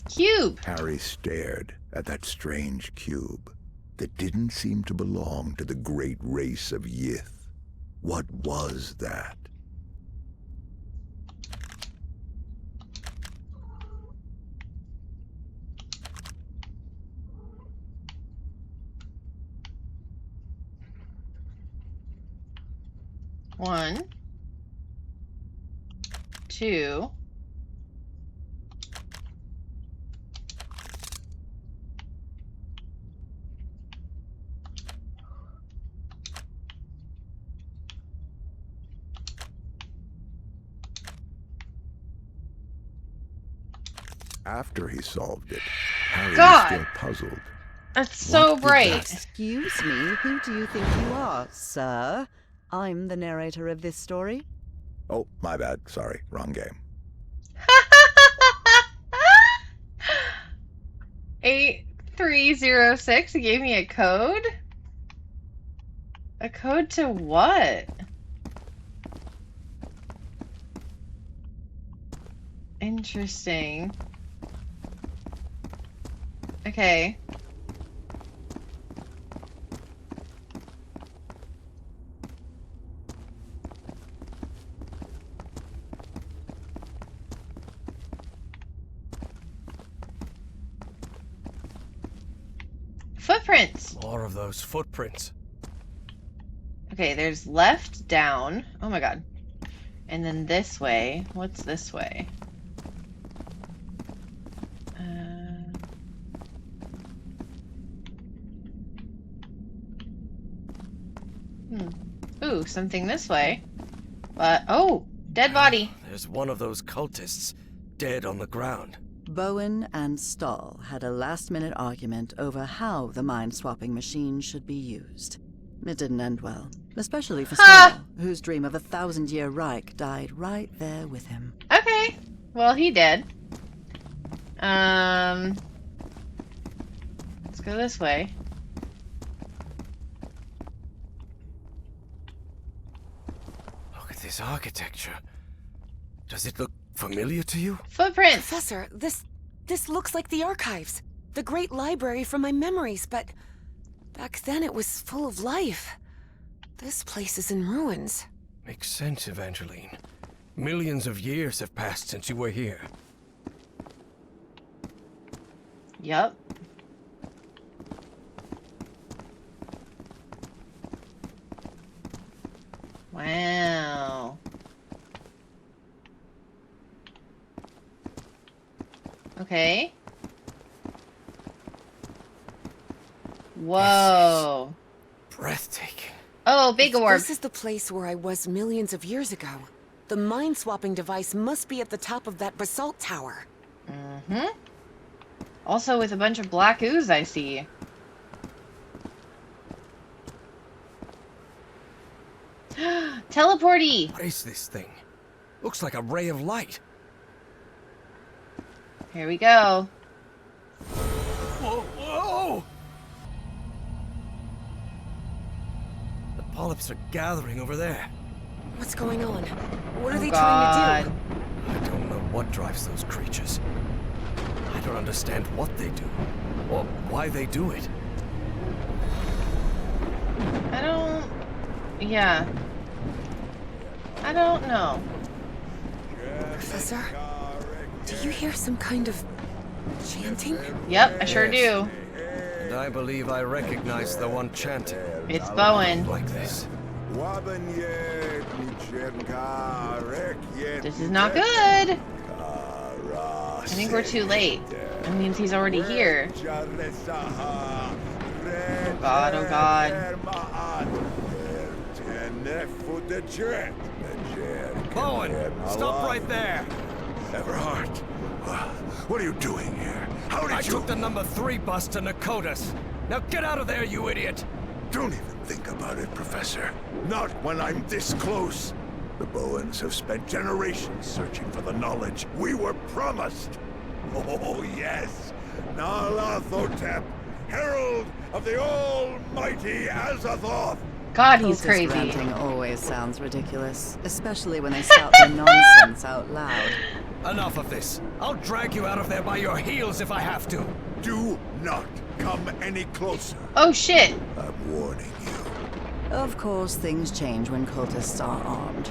Cube! Harry stared at that strange cube that didn't seem to belong to the great race of Yith. What was that? One. Two. After he solved it, Harry God! was still puzzled. That's so What did bright. that- Excuse me, who do you think you are, sir? I'm the narrator of this story. Oh, my bad. Sorry, wrong game. 8306 gave me a code? A code to what? Interesting. Okay. Footprints. More of those footprints. Okay, there's left, down. Oh my god. And then this way. What's this way? Ooh, something this way. But, oh, dead body. There's one of those cultists dead on the ground. Bowen and Stahl had a last-minute argument over how the mind-swapping machine should be used. It didn't end well, especially for Stahl, whose dream of a 1,000-year Reich died right there with him. Okay, well, he did. Let's go this way. Look at this architecture. Does it look familiar to you? Footprints. Professor, this looks like the archives. The great library from my memories, but back then it was full of life. This place is in ruins. Makes sense, Evangeline. Millions of years have passed since you were here. Yup. Wow. Okay. Whoa. Breathtaking. Oh, big orb. This is the place where I was millions of years ago. The mind-swapping device must be at the top of that basalt tower. Mm-hmm. Also with a bunch of black ooze I see. Teleporty! What is this thing? Looks like a ray of light. Here we go. Whoa, whoa! The polyps are gathering over there. What's going on? What are they God. trying to do? I don't know what drives those creatures. I don't understand what they do, or why they do it. I don't... Yeah. I don't know. Professor, do you hear some kind of chanting? Yep, I sure do. And I believe I recognize the one chanting. It's Bowen. Like this. This is not good. I think we're too late. That means he's already here. Oh god, oh god. Bowen, stop right there. Everhart, what are you doing here? How did I took the number 3 bus to Pnaktous. Now get out of there, you idiot. Don't even think about it, Professor. Not when I'm this close. The Bowens have spent generations searching for the knowledge we were promised. Oh, yes. Nalathotep, herald of the almighty Azathoth. God, he's Cultist crazy. ranting always sounds ridiculous, especially when they shout their nonsense out loud. Enough of this. I'll drag you out of there by your heels if I have to. Do not come any closer. Oh shit. I'm warning you. Of course, things change when cultists are armed.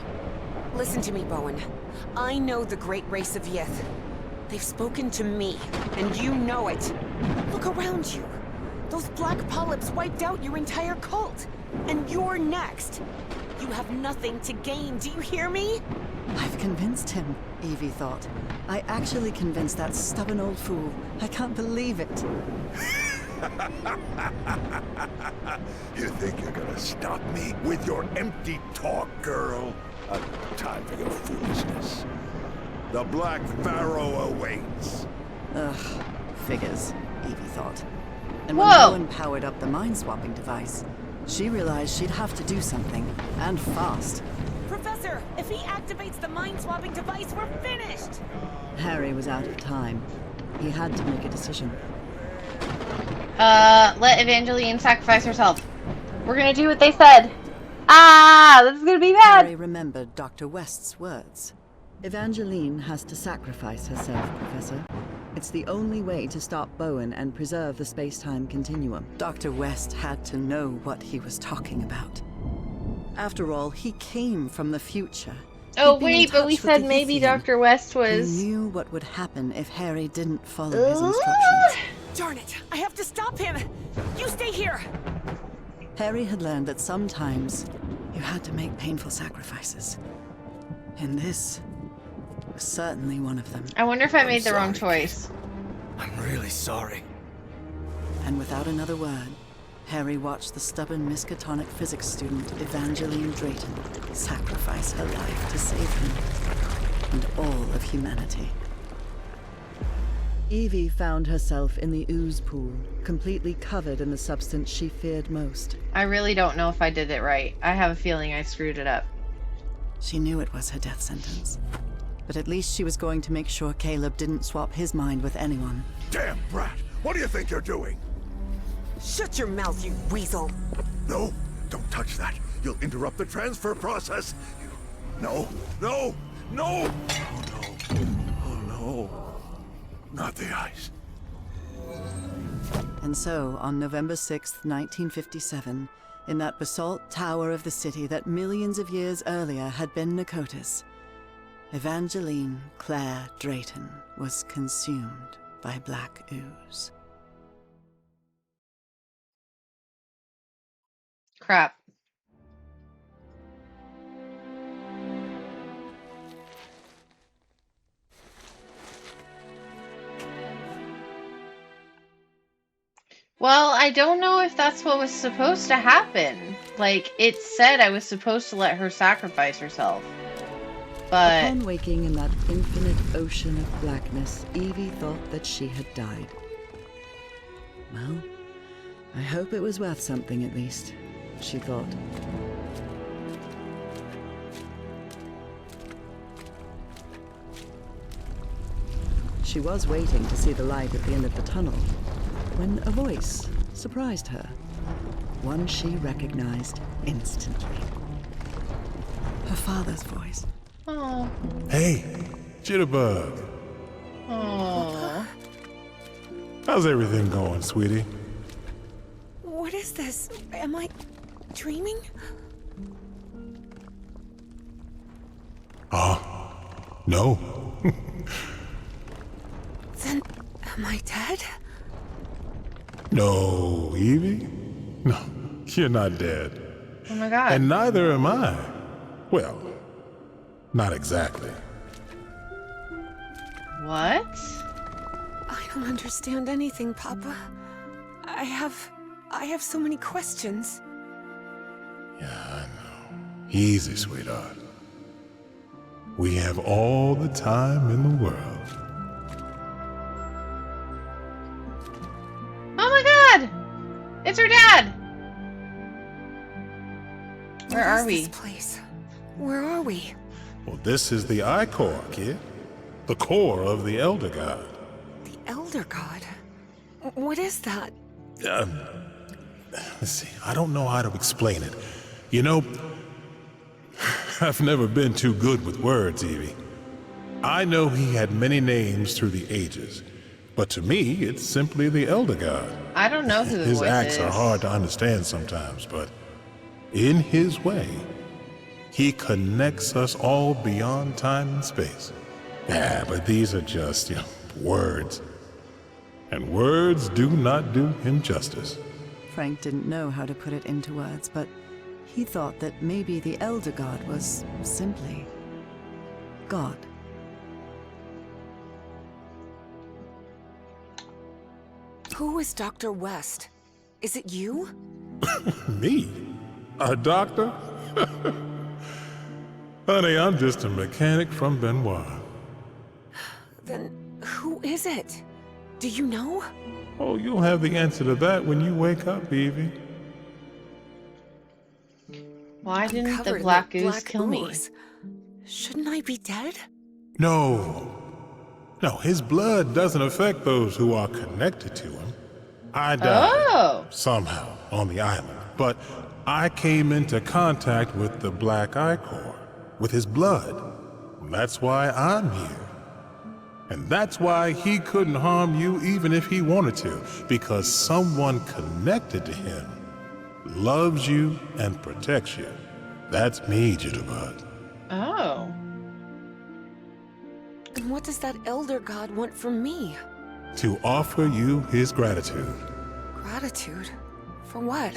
Listen to me, Bowen. I know the great race of Yith. They've spoken to me, and you know it. Look around you. Those black polyps wiped out your entire cult. And you're next. You have nothing to gain, do you hear me? I've convinced him, Evie thought. I actually convinced that stubborn old fool. I can't believe it. You think you're gonna stop me with your empty talk, girl? I've no time for your foolishness. The Black Pharaoh awaits. Ugh, figures, Evie thought. And when Whoa. Bowen powered up the mind-swapping device, she realized she'd have to do something, and fast. Professor, if he activates the mind-swapping device, we're finished! Harry was out of time. He had to make a decision. Let Evangeline sacrifice herself. We're gonna do what they said. Ah, this is gonna be bad. Harry remembered Dr. West's words. Evangeline has to sacrifice herself, Professor. It's the only way to stop Bowen and preserve the space-time continuum. Dr. West had to know what he was talking about. After all, he came from the future. Oh He'd been in wait, but we touch with said the maybe Yithian. Dr. West He was... knew what would happen if Harry didn't follow his instructions. Darn it, I have to stop him! You Harry had learned that sometimes you had to make painful sacrifices. And this was certainly one of them. I wonder if I I'm made the wrong sorry, kid. choice. I'm really sorry. And without another word, Harry watched the stubborn Miskatonic physics student Evangeline Drayton sacrifice her life to save him and all of humanity. Evie found herself in the ooze pool, completely covered in the substance she feared most. I really don't know if I did it right. I have a feeling I screwed it up. She knew it was her death sentence. But at least she was going to make sure Caleb didn't swap his mind with anyone. Damn brat! What do you think you're doing? Shut your mouth, you weasel! No, don't touch that. You'll interrupt the transfer process. No, no, no! Oh no, oh no. Not the ice. And so, on November 6th, 1957, in that basalt tower of the city that millions of years earlier had been Pnaktous, Evangeline Claire Drayton was consumed by black ooze. Crap. Well, I don't know if that's what was supposed to happen. Like, it said I was supposed to let her sacrifice herself. But Upon waking in that infinite ocean of blackness, Evie thought that she had died. Well, I hope it was worth something at least, she thought. She was waiting to see the light at the end of the tunnel when a voice surprised her. One she recognized instantly. Her father's voice. oh, Hey, Jitterbug. oh, How's everything going, sweetie? What is this? Am I dreaming? No. Then, am I dead? No, Evie? No, you're not dead. oh my God. And neither am I. Well, not exactly. What? I don't understand anything, Papa. I have so many questions. Yeah, I know. Easy, sweetheart. We have all the time in the world. Oh my God! It's her dad! Where are What is we? this place? Where are we? Well, this is the I-Core, kid. The core of the Elder God. The Elder God? What is that? Let's see, I don't know how to explain it. You know, I've never been too good with words, Evie. I know he had many names through the ages, but to me, it's simply the Elder God. I don't know who the His voice acts is. are hard to understand sometimes, but in his way, he connects us all beyond time and space. Yeah, but these are just, words. And words do not do him justice. Frank didn't know how to put it into words, but he thought that maybe the Elder God was simply God. Who is Dr. West? Is it you? Me? A doctor? Honey, I'm just a mechanic from Benoit. Then who is it? Do you know? Oh, you'll have the answer to that when you wake up, Evie. Why didn't Covered the in black that goose black kill me? ooze. Shouldn't I be dead? No. No, his blood doesn't affect those who are connected to him. I died Oh! somehow on the island, but I came into contact with the Black I-Core, with his blood. That's why I'm here. And that's why he couldn't harm you even if he wanted to, because someone connected to him loves you and protects you. That's me, Jitterbug. Oh. And what does that Elder God want from me? To offer you his gratitude. Gratitude? For what?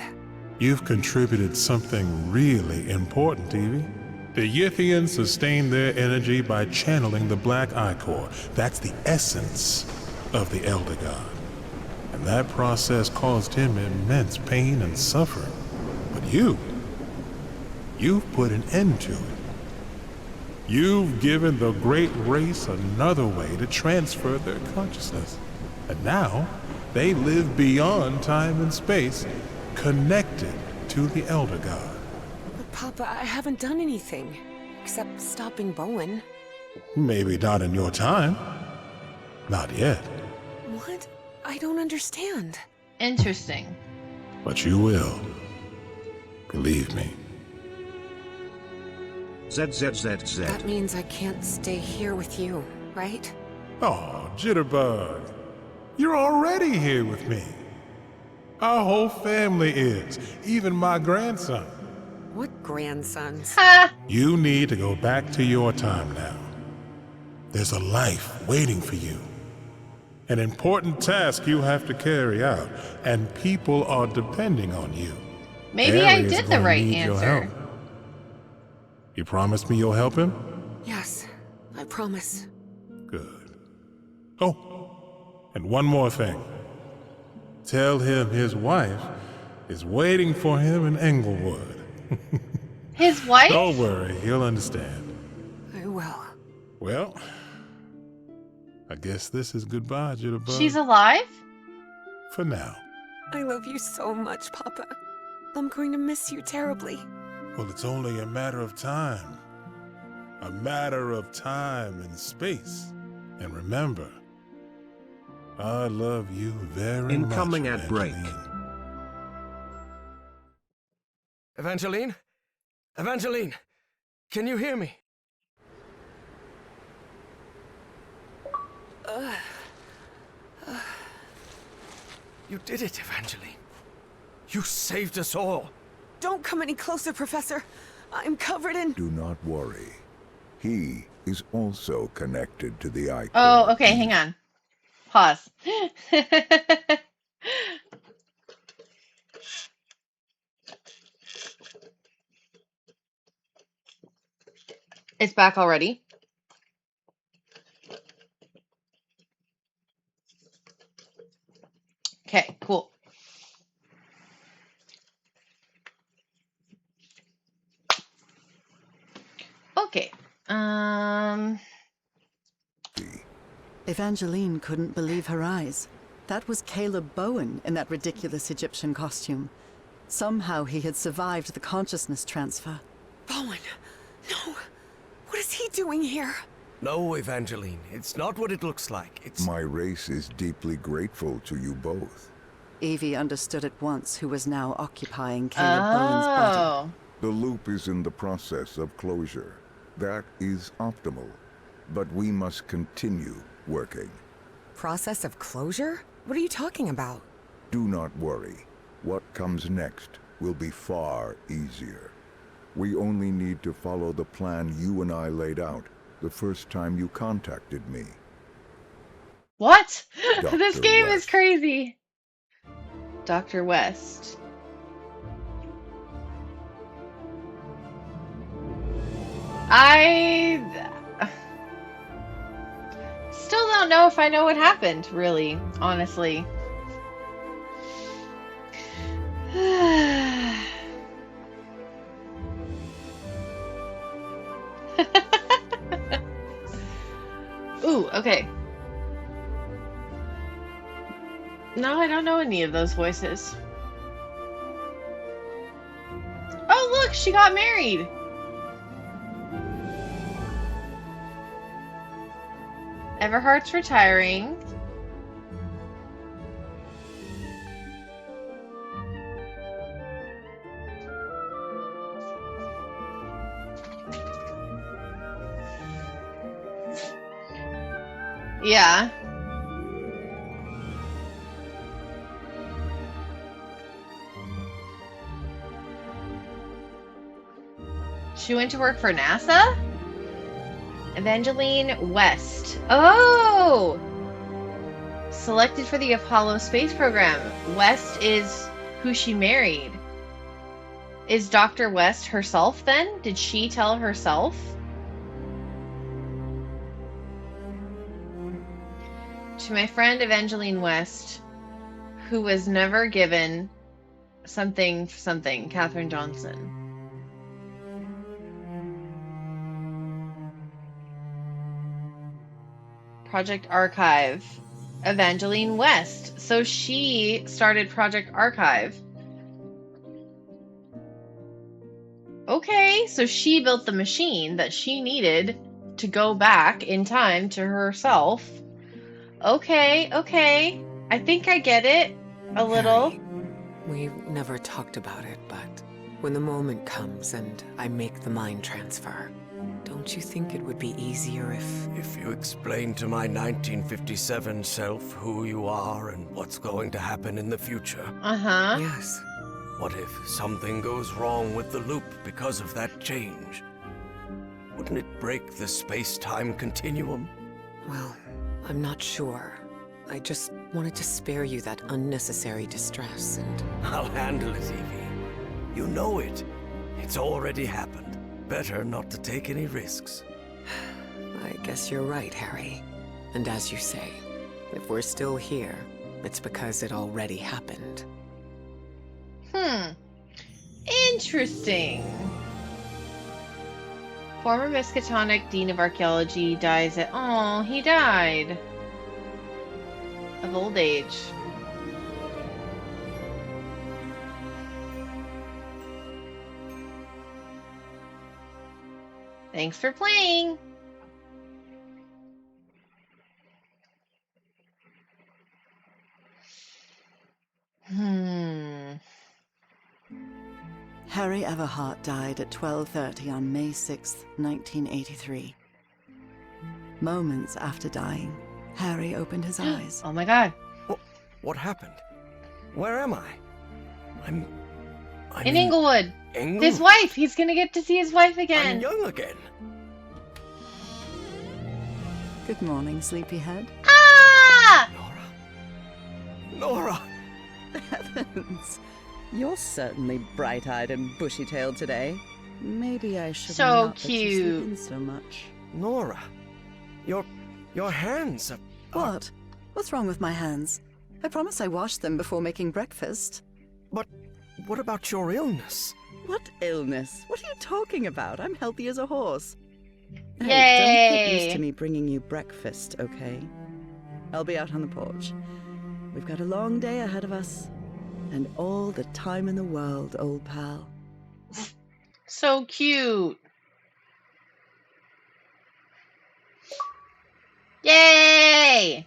You've contributed something really important, Evie. The Yithians sustain their energy by channeling the Black Ichor. That's the essence of the Elder God. And that process caused him immense pain and suffering. But you've put an end to it. You've given the great race another way to transfer their consciousness. And now, they live beyond time and space, connected to the Elder God. But Papa, I haven't done anything. Except stopping Bowen. Maybe not in your time. Not yet. What? I don't understand. Interesting. But you will. Believe me. ZZZZ. That means I can't stay here with you, right? Oh, Jitterbug. You're already here with me. Our whole family is, even my grandson. What grandsons? Ha! You need to go back to your time now. There's a life waiting for you. An important task you have to carry out, and people are depending on you. Maybe I Harry is did the gonna right need your answer. help. You promise me you'll help him? Yes, I promise. Good. Oh, and one more thing. Tell him his wife is waiting for him in Englewood. His wife? Don't worry, he'll understand. I will. Well, I guess this is goodbye, Jitterbug. She's alive? For now. I love you so much, Papa. I'm going to miss you terribly. Well, it's only a matter of time. A matter of time and space. And remember, I love you very much. Incoming at break. Evangeline? Evangeline? Can you hear me? You did it, Evangeline. You saved us all. Don't come any closer, Professor. I'm covered in... Do not worry. He is also connected to the Ichor. Oh, okay, hang on. Pause. It's back already. Okay, cool. Okay. Evangeline couldn't believe her eyes. That was Caleb Bowen in that ridiculous Egyptian costume. Somehow he had survived the consciousness transfer. Bowen! No! What is he doing here? No, Evangeline, it's not what it looks like. It's... My race is deeply grateful to you both. Evie understood at once who was now occupying Caleb Bowen's body. Oh. The loop is in the process of closure. That is optimal. But we must continue working. Process of closure? What are you talking about? Do not worry. What comes next will be far easier. We only need to follow the plan you and I laid out the first time you contacted me. What? Dr. This game is West. crazy. Dr. West. I still don't know if I know what happened, really, honestly. Ooh, okay. No, I don't know any of those voices. Oh, look, she got married. Everhart's retiring. Yeah. She went to work for NASA? Evangeline West. Oh! Selected for the Apollo space program. West is who she married. Is Dr. West herself then? Did she tell herself? To my friend Evangeline West, who was never given something, Katherine Johnson. Project Archive. Evangeline West. So she started Project Archive. Okay, so she built the machine that she needed to go back in time to herself. Okay, okay. I think I get it a little. Harry, we never talked about it, but when the moment comes and I make the mind transfer, don't you think it would be easier if... If you explain to my 1957 self who you are and what's going to happen in the future. Uh-huh. Yes. What if something goes wrong with the loop because of that change? Wouldn't it break the space-time continuum? Well, I'm not sure. I just wanted to spare you that unnecessary distress and... I'll handle it, Evie. You know it. It's already happened. Better not to take any risks. I guess you're right, Harry. And as you say, if we're still here, it's because it already happened. Interesting. Former Miskatonic Dean of Archaeology dies at... Oh, he died. Of old age. Thanks for playing. Harry Everhart died at 12:30 on May 6, 1983. Moments after dying, Harry opened his eyes. Oh my god. What happened? Where am I? I'm in Inglewood. His wife. He's gonna get to see his wife again. I'm young again. Good morning, sleepyhead. Ah! Nora! Heavens. You're certainly bright-eyed and bushy-tailed today. Maybe I should So not let you sleep cute. in so much. Nora, your hands are... What? What's wrong with my hands? I promise I washed them before making breakfast. But what about your illness? What illness? What are you talking about? I'm healthy as a horse. Hey, don't get Yay. used to me bringing you breakfast, okay? I'll be out on the porch. We've got a long day ahead of us. And all the time in the world, old pal. So cute. Yay!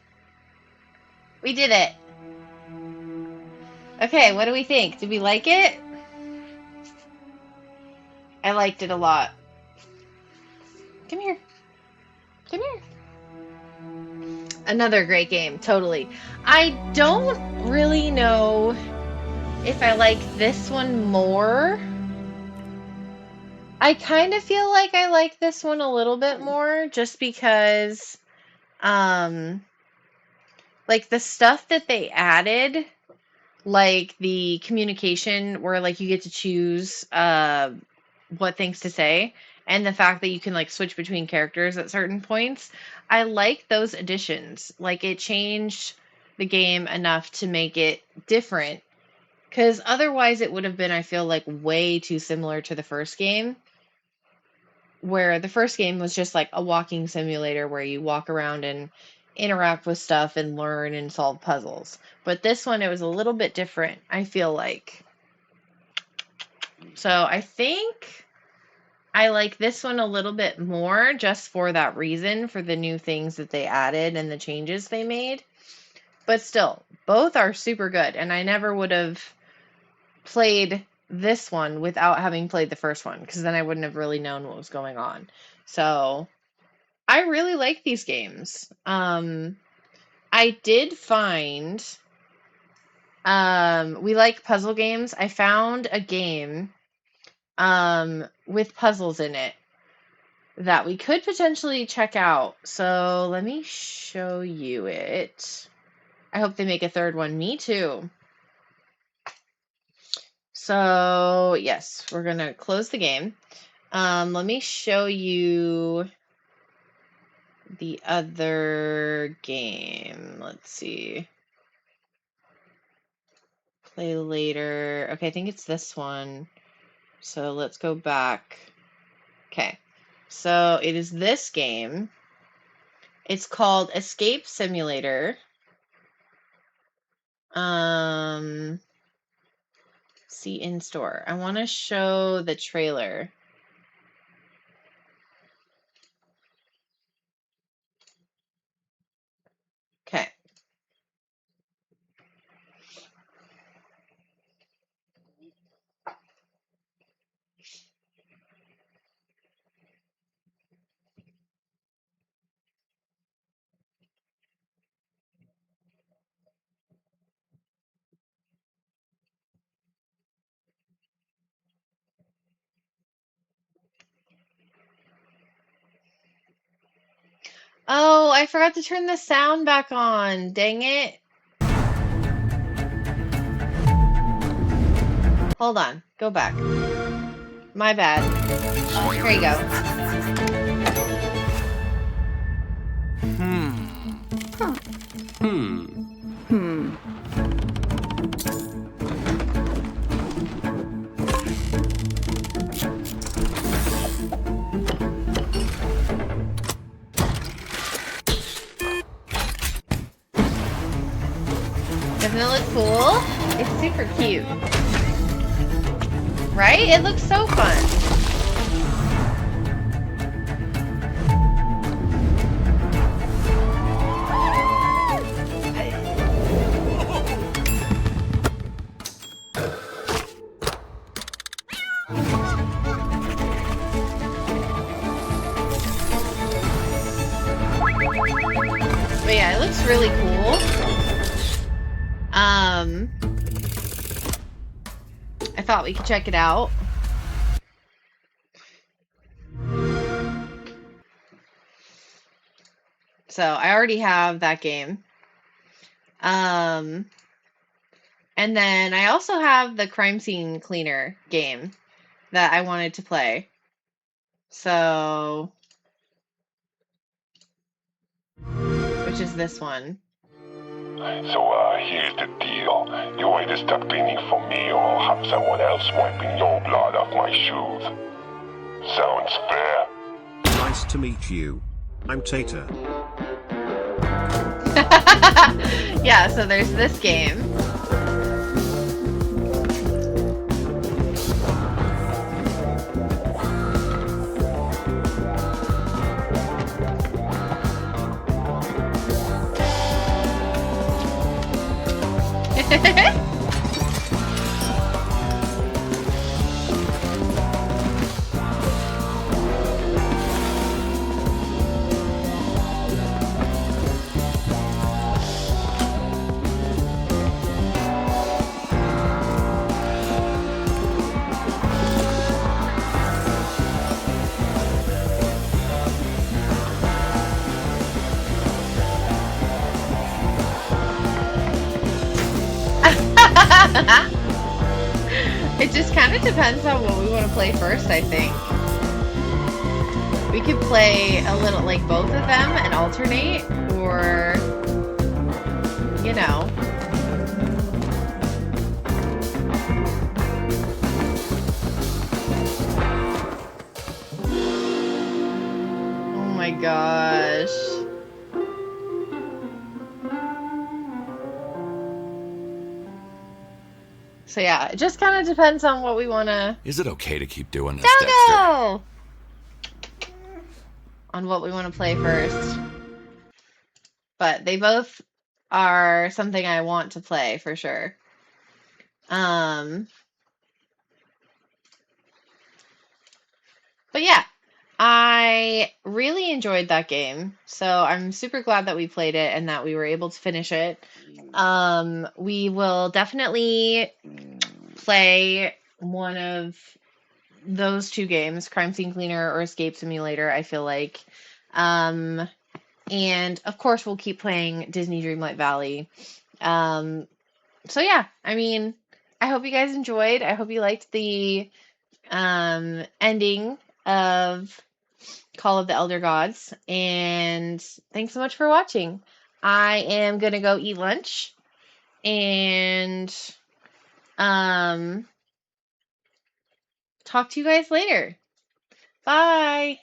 We did it. Okay, what do we think? Did we like it? I liked it a lot. Come here. Come here. Another great game, totally. I don't really know if I like this one more. I kind of feel like I like this one a little bit more just because like the stuff that they added, like the communication where like you get to choose what things to say, and the fact that you can like switch between characters at certain points. I like those additions. Like it changed the game enough to make it different, because otherwise it would have been, I feel like, way too similar to the first game, where the first game was just like a walking simulator where you walk around and interact with stuff and learn and solve puzzles. But this one, it was a little bit different, I feel like. So I think I like this one a little bit more just for that reason, for the new things that they added and the changes they made. But still, both are super good, and I never would have played this one without having played the first one, because then I wouldn't have really known what was going on. So I really like these games. I did find we like puzzle games. I found a game with puzzles in it that we could potentially check out. So let me show you it. I hope they make a third one. Me too. So, yes, we're going to close the game. Let me show you the other game. Let's see. Play later. Okay, I think it's this one. So let's go back. Okay. So it is this game. It's called Escape Simulator. See in store. I want to show the trailer. Okay. Oh, I forgot to turn the sound back on. Dang it. Hold on. Go back. My bad. Here you go. Doesn't it look cool? It's super cute. Right? It looks so fun. But yeah, it looks really cool. I thought we could check it out. So I already have that game. And then I also have the crime scene cleaner game that I wanted to play. So, which is this one. So, here's the deal. You either stop cleaning for me or have someone else wiping your blood off my shoes. Sounds fair? Nice to meet you. I'm Tater. Yeah, so there's this game. It just kind of depends on what we want to play first, I think. We could play a little, like, both of them and alternate, or, you know. Oh my gosh. So yeah, it just kind of depends on what we want to... Is it okay to keep doing this, Dexter? Dogo! On what we want to play first. But they both are something I want to play for sure. But yeah, I really enjoyed that game. So I'm super glad that we played it and that we were able to finish it. We will definitely play one of those two games, Crime Scene Cleaner or Escape Simulator, I feel like. And of course we'll keep playing Disney Dreamlight Valley. So yeah, I mean, I hope you guys enjoyed. I hope you liked the ending of Call of the Elder Gods. And thanks so much for watching. I am gonna go eat lunch and talk to you guys later. Bye.